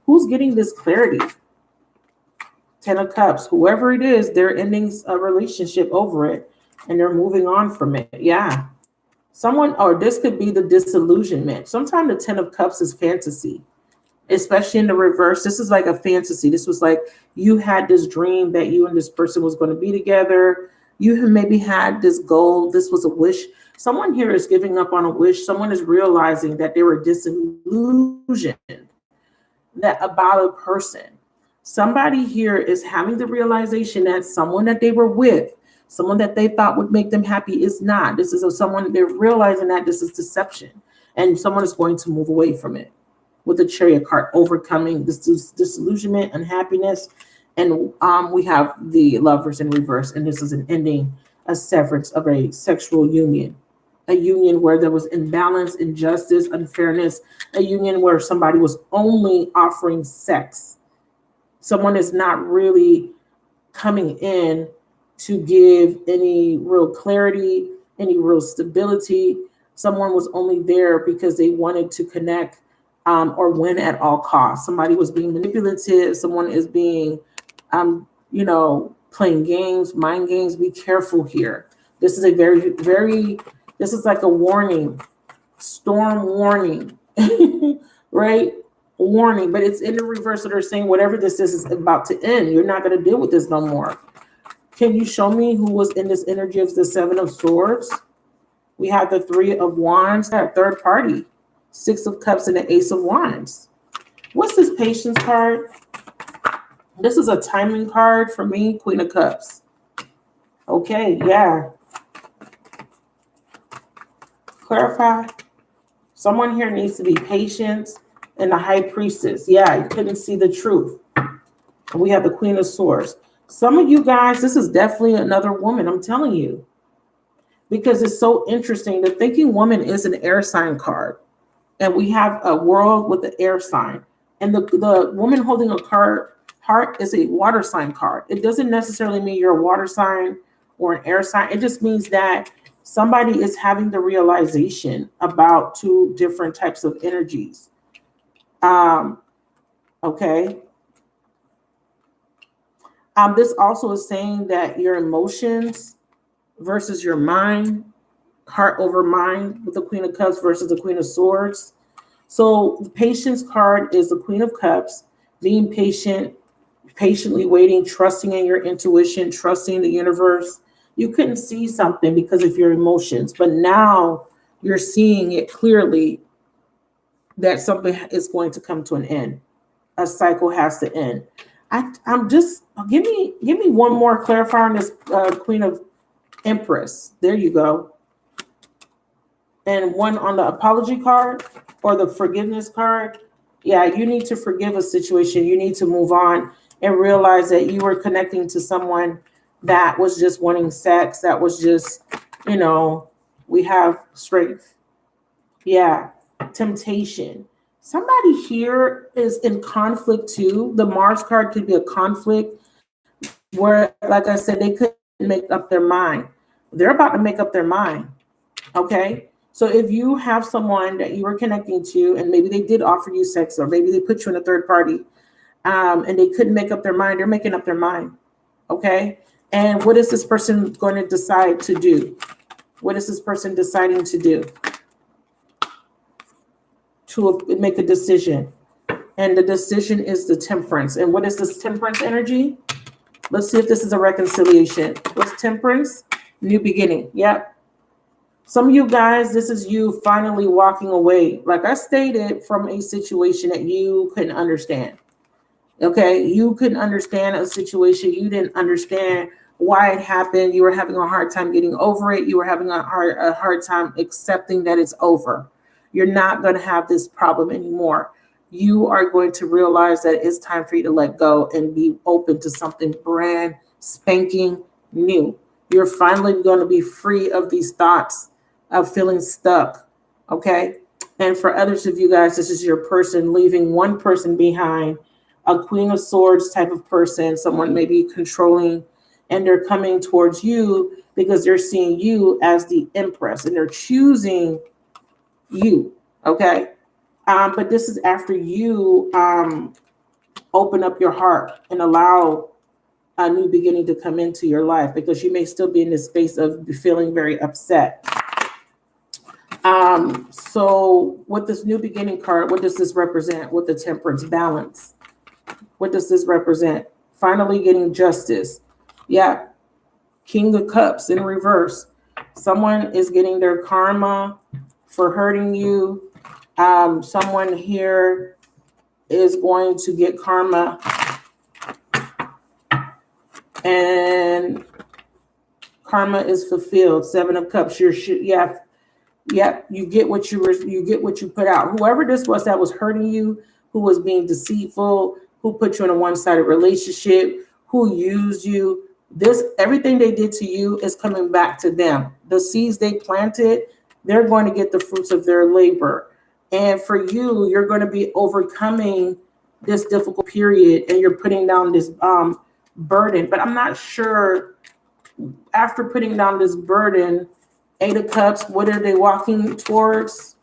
Who's getting this clarity? 10 of Cups. Whoever it is, they're ending a relationship over it, and they're moving on from it. Yeah. Someone, or this could be the disillusionment. Sometimes the 10 of Cups is fantasy, especially in the reverse. This is like a fantasy. This was like you had this dream that you and this person was going to be together. You have maybe had this goal. This was a wish. Someone here is giving up on a wish. Someone is realizing that they were disillusioned about a person. Somebody here is having the realization that someone that they were with, someone that they thought would make them happy, is not. This is someone, they're realizing that this is deception, and someone is going to move away from it. With the Chariot card, overcoming this disillusionment, unhappiness, and we have the Lovers in reverse, and this is an ending, a severance of a sexual union. A union where there was imbalance, injustice, unfairness, a union where somebody was only offering sex. Someone is not really coming in to give any real clarity, any real stability. Someone was only there because they wanted to connect or win at all costs. Somebody was being manipulative. Someone is being, playing games, mind games. Be careful here. This is a very, very, this is like a warning, storm warning, right? Warning, but it's in the reverse. So they're saying whatever this is about to end. You're not going to deal with this no more. Can you show me who was in this energy of the 7 of Swords? We have the 3 of Wands, that third party, 6 of Cups, and the Ace of Wands. What's this Patience card? This is a timing card for me, Queen of Cups. Okay, yeah. Clarify. Someone here needs to be patient. And the High Priestess. Yeah, you couldn't see the truth. We have the Queen of Swords. Some of you guys, this is definitely another woman, I'm telling you. Because it's so interesting. The Thinking Woman is an air sign card. And we have a world with the air sign. And the woman holding a card, heart, is a water sign card. It doesn't necessarily mean you're a water sign or an air sign. It just means that somebody is having the realization about 2 different types of energies. Okay. This also is saying that your emotions versus your mind, heart over mind, with the Queen of Cups versus the Queen of Swords. So the Patience card is the Queen of Cups, being patient, patiently waiting, trusting in your intuition, trusting the universe. You couldn't see something because of your emotions, but now you're seeing it clearly that something is going to come to an end. A cycle has to end. I'm just give me one more clarifier on this Queen of Empress. There you go. And one on the apology card or the forgiveness card. Yeah, you need to forgive a situation. You need to move on and realize that you were connecting to someone that was just wanting sex. That was just, we have strength. Yeah, temptation. Somebody here is in conflict too. The Mars card could be a conflict where, like I said, they couldn't make up their mind. They're about to make up their mind. Okay. So if you have someone that you were connecting to, and maybe they did offer you sex, or maybe they put you in a third party, and they couldn't make up their mind, they're making up their mind. Okay. And what is this person going to decide to do? What is this person deciding to do? To make a decision. And the decision is the Temperance. And what is this Temperance energy? Let's see if this is a reconciliation. What's Temperance? New beginning. Yep. Some of you guys, this is you finally walking away, like I stated, from a situation that you couldn't understand. Okay, you couldn't understand a situation. You didn't understand why it happened. You were having a hard time getting over it. You were having a hard time accepting that it's over. You're not going to have this problem anymore. You are going to realize that it's time for you to let go and be open to something brand spanking new. You're finally going to be free of these thoughts of feeling stuck. Okay. And for others of you guys, this is your person leaving one person behind, a Queen of Swords type of person, someone maybe controlling, and they're coming towards you because they're seeing you as the Empress and they're choosing you. Okay. But this is after you open up your heart and allow a new beginning to come into your life, because you may still be in this space of feeling very upset. So with this new beginning card, what does this represent with the Temperance? Balance. What does this represent? Finally getting justice. Yeah. King of Cups in reverse. Someone is getting their karma for hurting you. Someone here is going to get karma, and karma is fulfilled. Seven of Cups. You get what you put out. Whoever this was that was hurting you, who was being deceitful, who put you in a one-sided relationship, who used you, everything they did to you is coming back to them. The seeds they planted, they're going to get the fruits of their labor. And for you, you're going to be overcoming this difficult period, and you're putting down this burden. But I'm not sure, after putting down this burden, Eight of Cups, what are they walking towards?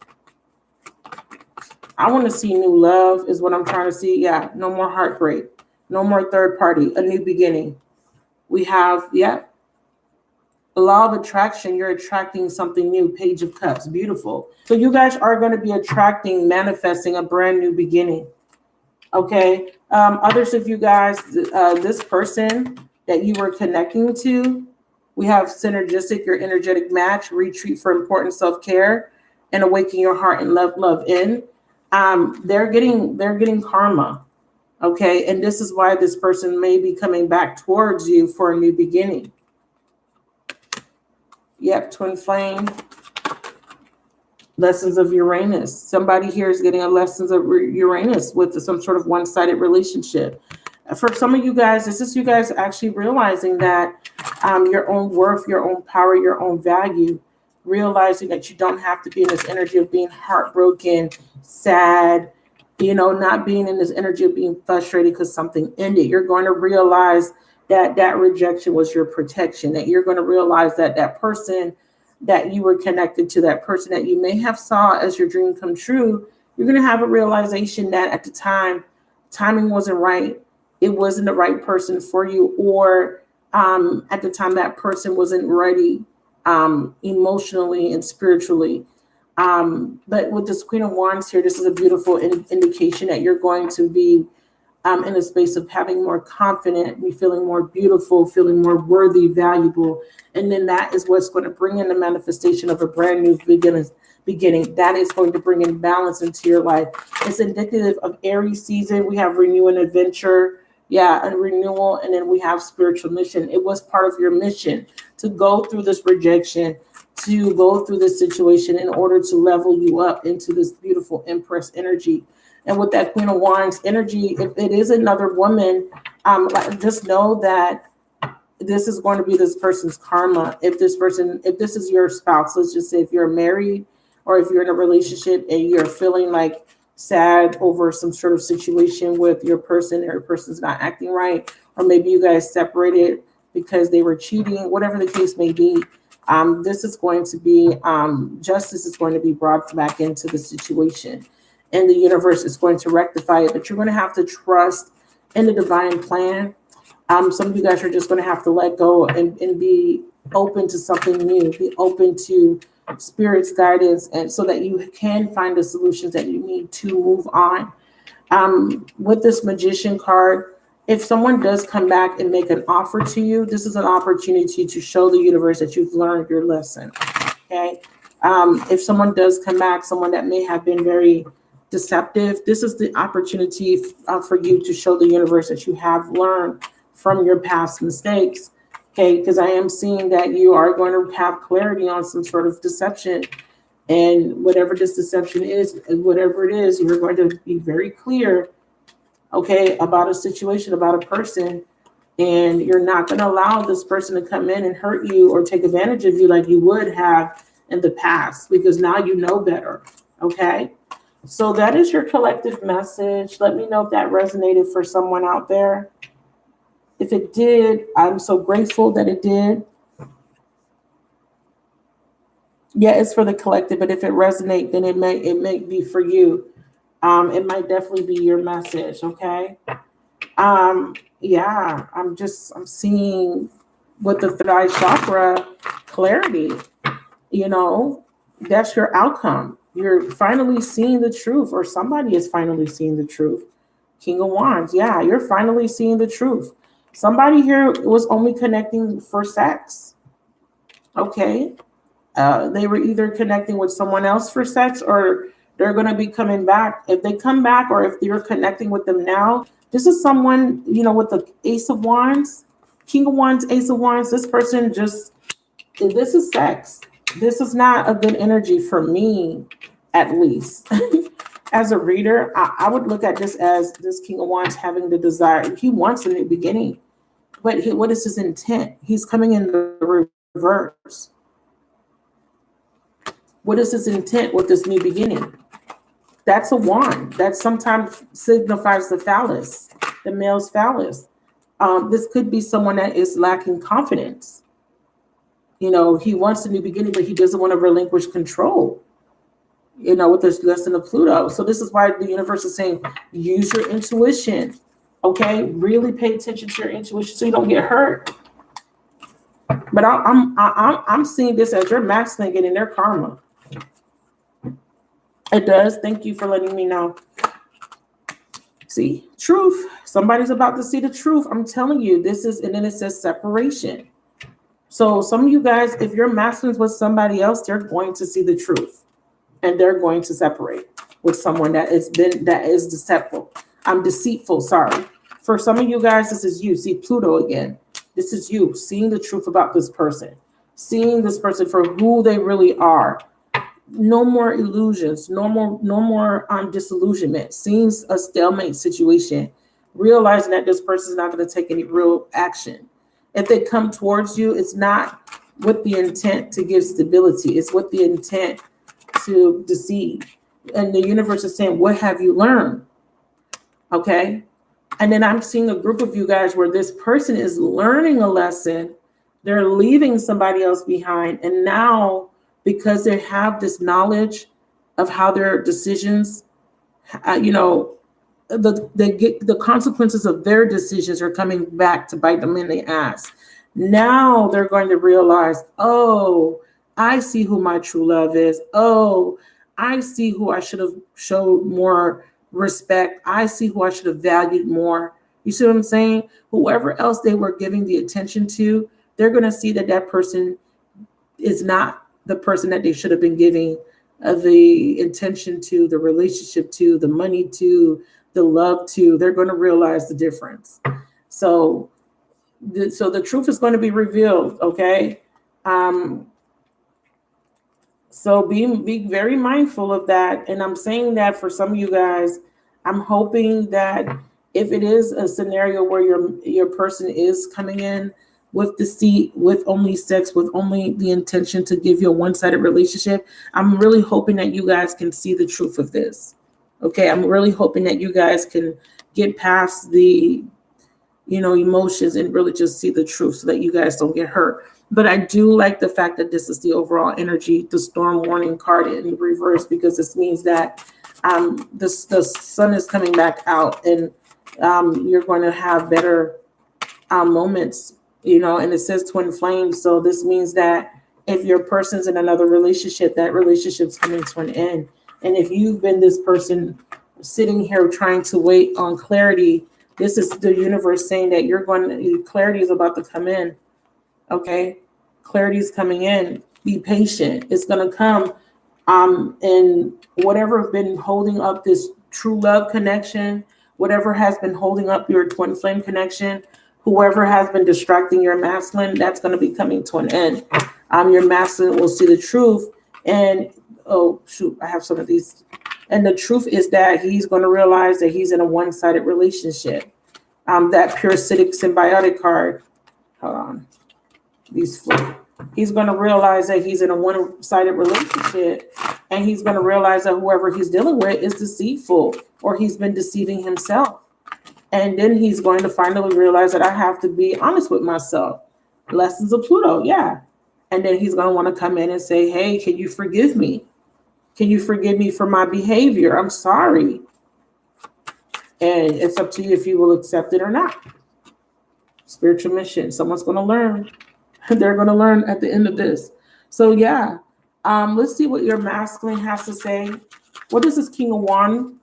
I want to see new love is what I'm trying to see. Yeah, no more heartbreak, no more third party, a new beginning. We have, a law of attraction. You're attracting something new. Page of Cups, beautiful. So you guys are going to be manifesting a brand new beginning. Okay. Others of you guys, this person that you were connecting to, we have synergistic, your energetic match, retreat for important self-care, and awaken your heart and love in. They're getting karma. Okay. And this is why this person may be coming back towards you for a new beginning. Yep. Twin flame. Lessons of Uranus. Somebody here is getting a lessons of Uranus with some sort of one-sided relationship. For some of you guys, this is you guys actually realizing that your own worth, your own power, your own value, realizing that you don't have to be in this energy of being heartbroken, sad, not being in this energy of being frustrated because something ended. You're going to realize that that rejection was your protection, that you're going to realize that that person that you were connected to, that person that you may have saw as your dream come true, you're going to have a realization that at the time, timing wasn't right. It wasn't the right person for you, or at the time that person wasn't ready emotionally and spiritually. But with this Queen of Wands here, this is a beautiful indication that you're going to be in a space of having more confident, me feeling more beautiful, feeling more worthy, valuable. And then that is what's going to bring in the manifestation of a brand new beginning. That is going to bring in balance into your life. It's indicative of Aries season. We have renew and adventure. Yeah, and renewal. And then we have spiritual mission. It was part of your mission to go through this rejection, to go through this situation in order to level you up into this beautiful Empress energy. And with that Queen of Wands energy, if it is another woman, just know that this is going to be this person's karma. If this is your spouse, let's just say if you're married or if you're in a relationship and you're feeling like sad over some sort of situation with your person, or your person's not acting right, or maybe you guys separated because they were cheating, whatever the case may be, this is going to be, justice is going to be brought back into the situation. And the universe is going to rectify it, but you're going to have to trust in the divine plan. Some of you guys are just going to have to let go and be open to something new, be open to spirit's guidance, and so that you can find the solutions that you need to move on. With this Magician card, if someone does come back and make an offer to you, this is an opportunity to show the universe that you've learned your lesson. Okay. If someone does come back, someone that may have been very deceptive, this is the opportunity for you to show the universe that you have learned from your past mistakes. Okay, because I am seeing that you are going to have clarity on some sort of deception, and whatever this deception is, whatever it is, you're going to be very clear, okay, about a situation, about a person, and you're not going to allow this person to come in and hurt you or take advantage of you like you would have in the past, because now you know better. Okay. So that is your collective message. Let me know if that resonated for someone out there. If it did, I'm so grateful that it did. Yeah, it's for the collective, but if it resonates, then it may be for you. It might definitely be your message. Okay. Yeah, I'm seeing with the third eye chakra clarity. You know, that's your outcome. You're finally seeing the truth, or somebody is finally seeing the truth. King of Wands. Yeah, you're finally seeing the truth. Somebody here was only connecting for sex. Okay. They were either connecting with someone else for sex, or they're going to be coming back. If they come back, or if you're connecting with them now, this is someone, you know, with the Ace of Wands, King of Wands, Ace of Wands. This person this is sex. This is not a good energy for me, at least. As a reader, I would look at this as this King of Wands having the desire. He wants a new beginning, but what is his intent? He's coming in the reverse. What is his intent with this new beginning? That's a wand. That sometimes signifies the phallus, the male's phallus. This could be someone that is lacking confidence. You know, he wants a new beginning, but he doesn't want to relinquish control, you know, with this lesson of Pluto. So this is why the universe is saying, use your intuition. Okay, really pay attention to your intuition so you don't get hurt. But I'm seeing this as your masculine getting their karma. It does. Thank you for letting me know. See, truth. Somebody's about to see the truth. I'm telling you, this is, and then it says separation. So some of you guys, if you're masculines with somebody else, they're going to see the truth, and they're going to separate with someone that is deceitful. Sorry. For some of you guys, this is you. See Pluto again. This is you seeing the truth about this person, seeing this person for who they really are. No more illusions, no more disillusionment, seeing a stalemate situation, realizing that this person is not going to take any real action. If they come towards you, it's not with the intent to give stability. It's with the intent to deceive. And the universe is saying, what have you learned? Okay. And then I'm seeing a group of you guys where this person is learning a lesson. They're leaving somebody else behind. And now, because they have this knowledge of how their decisions, the consequences of their decisions are coming back to bite them in the ass. Now they're going to realize, oh, I see who my true love is. Oh, I see who I should have showed more respect. I see who I should have valued more. You see what I'm saying? Whoever else they were giving the attention to, they're going to see that that person is not the person that they should have been giving the intention to, the relationship to, the money to, the love to. They're going to realize the difference. So the truth is going to be revealed, okay? So be very mindful of that. And I'm saying that for some of you guys, I'm hoping that if it is a scenario where your person is coming in with deceit, with only sex, with only the intention to give you a one-sided relationship, I'm really hoping that you guys can see the truth of this. Okay, I'm really hoping that you guys can get past the emotions and really just see the truth so that you guys don't get hurt. But I do like the fact that this is the overall energy, the storm warning card in reverse, because this means that the sun is coming back out, and you're going to have better moments, and it says twin flames. So this means that if your person's in another relationship, that relationship's coming to an end. And if you've been this person sitting here trying to wait on clarity, this is the universe saying that clarity is about to come in. Okay, clarity is coming in. Be patient. It's going to come. And whatever has been holding up this true love connection, whatever has been holding up your twin flame connection, whoever has been distracting your masculine, that's going to be coming to an end. Your masculine will see the truth. And oh shoot, I have some of these. And the truth is that he's going to realize that he's in a one-sided relationship. That Parasitic Symbiotic card. Hold on. These flip. He's going to realize that he's in a one-sided relationship, and he's going to realize that whoever he's dealing with is deceitful, or he's been deceiving himself. And then he's going to finally realize that I have to be honest with myself. Lessons of Pluto, yeah. And then he's going to want to come in and say, hey, can you forgive me? Can you forgive me for my behavior? I'm sorry. And it's up to you if you will accept it or not. Spiritual mission. Someone's going to learn. They're going to learn at the end of this. So yeah, let's see what your masculine has to say. What does this King of Wands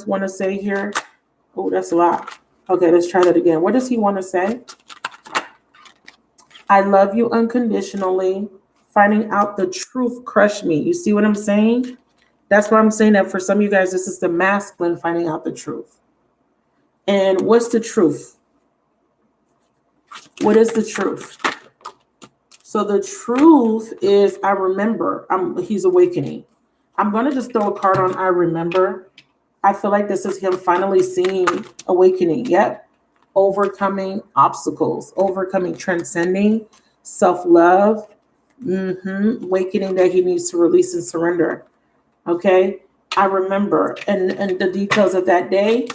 want to say here? Oh, that's a lot. Okay, let's try that again. What does he want to say? I love you unconditionally. Finding out the truth crushed me. You see what I'm saying? That's why I'm saying that for some of you guys, this is the masculine finding out the truth. And what's the truth? What is the truth? So the truth is, I remember. He's awakening. I'm going to just throw a card on I remember. I feel like this is him finally seeing awakening. Yep. Overcoming obstacles, overcoming, transcending, self-love, awakening that he needs to release and surrender. Okay. I remember and the details of that day.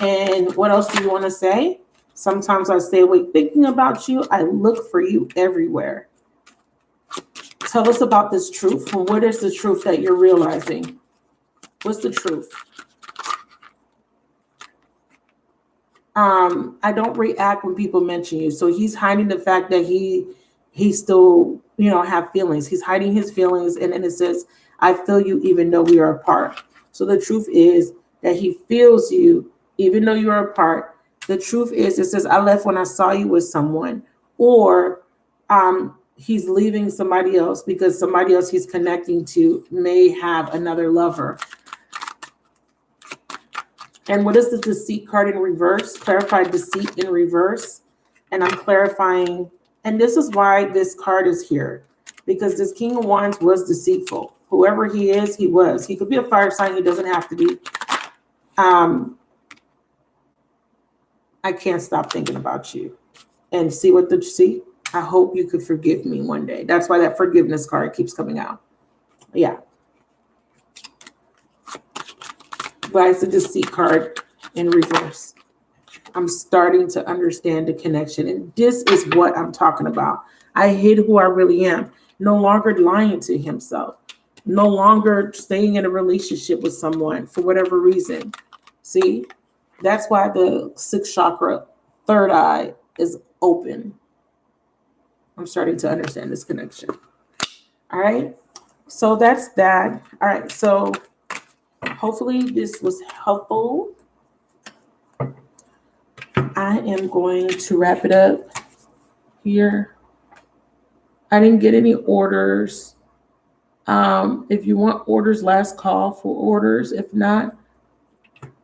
And what else do you want to say? Sometimes I stay awake thinking about you. I look for you everywhere. Tell us about this truth. And what is the truth that you're realizing? What's the truth? I don't react when people mention you. So he's hiding the fact that he still, have feelings. He's hiding his feelings. And then it says, I feel you even though we are apart. So the truth is that he feels you even though you are apart. The truth is, it says, I left when I saw you with someone, or he's leaving somebody else because somebody else he's connecting to may have another lover. And what is the deceit card in reverse? Clarified deceit in reverse. And I'm clarifying, and this is why this card is here, because this King of Wands was deceitful. Whoever he is, he was. He could be a fire sign. He doesn't have to be. I can't stop thinking about you. And see what see? I hope you could forgive me one day. That's why that forgiveness card keeps coming out. Yeah. But it's a deceit card in reverse. I'm starting to understand the connection. And this is what I'm talking about. I hid who I really am. No longer lying to himself. No longer staying in a relationship with someone for whatever reason. See? That's why the sixth chakra, third eye, is open. I'm starting to understand this connection. All right. So that's that. All right. So Hopefully this was helpful. I am going to wrap it up here. I didn't get any orders. If you want orders, last call for orders. If not,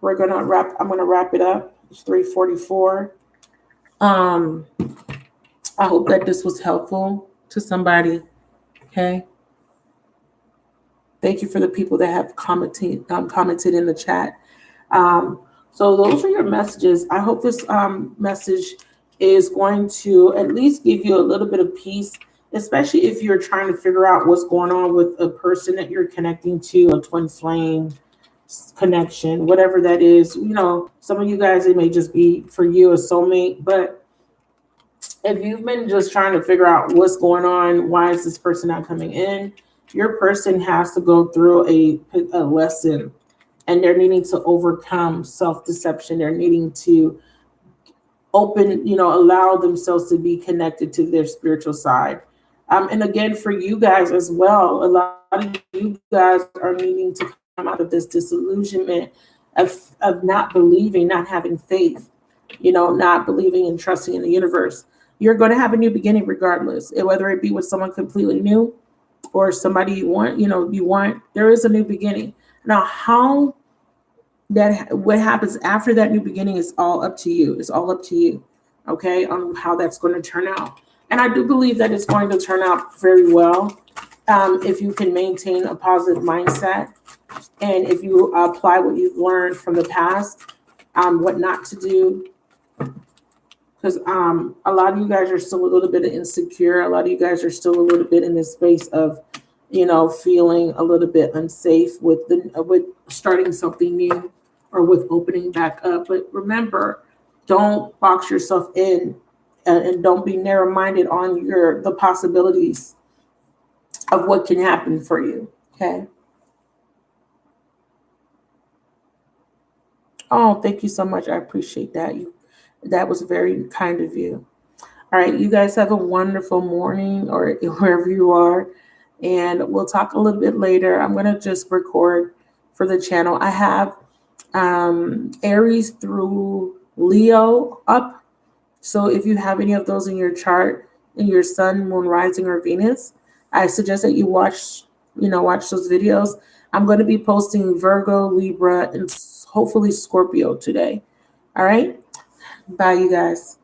I'm gonna wrap it up. It's 3:44. I hope that this was helpful to somebody. Okay. Thank you for the people that have commented in the chat. So those are your messages. I hope this message is going to at least give you a little bit of peace, especially if you're trying to figure out what's going on with a person that you're connecting to, a twin flame connection, whatever that is. You know, some of you guys, it may just be for you a soulmate, but if you've been just trying to figure out what's going on, why is this person not coming in, your person has to go through a lesson, and they're needing to overcome self-deception. They're needing to allow themselves to be connected to their spiritual side. And again, for you guys as well, a lot of you guys are needing to come out of this disillusionment of not believing, not having faith, not believing and trusting in the universe. You're going to have a new beginning regardless, whether it be with someone completely new or somebody you want, there is a new beginning. Now, what happens after that new beginning is all up to you. It's all up to you, okay, on how that's going to turn out. And I do believe that it's going to turn out very well if you can maintain a positive mindset and if you apply what you've learned from the past, what not to do. Because a lot of you guys are still a little bit insecure. A lot of you guys are still a little bit in this space of, feeling a little bit unsafe with starting something new or with opening back up. But remember, don't box yourself in and don't be narrow-minded on the possibilities of what can happen for you. Okay. Oh, thank you so much. I appreciate that. That was very kind of you. All right, you guys have a wonderful morning or wherever you are, and we'll talk a little bit later. I'm going to just record for the channel. I have Aries through Leo up. So if you have any of those in your chart, in your sun, moon, rising, or Venus, I suggest that you watch those videos. I'm going to be posting Virgo, Libra, and hopefully Scorpio today. All right. Bye, you guys.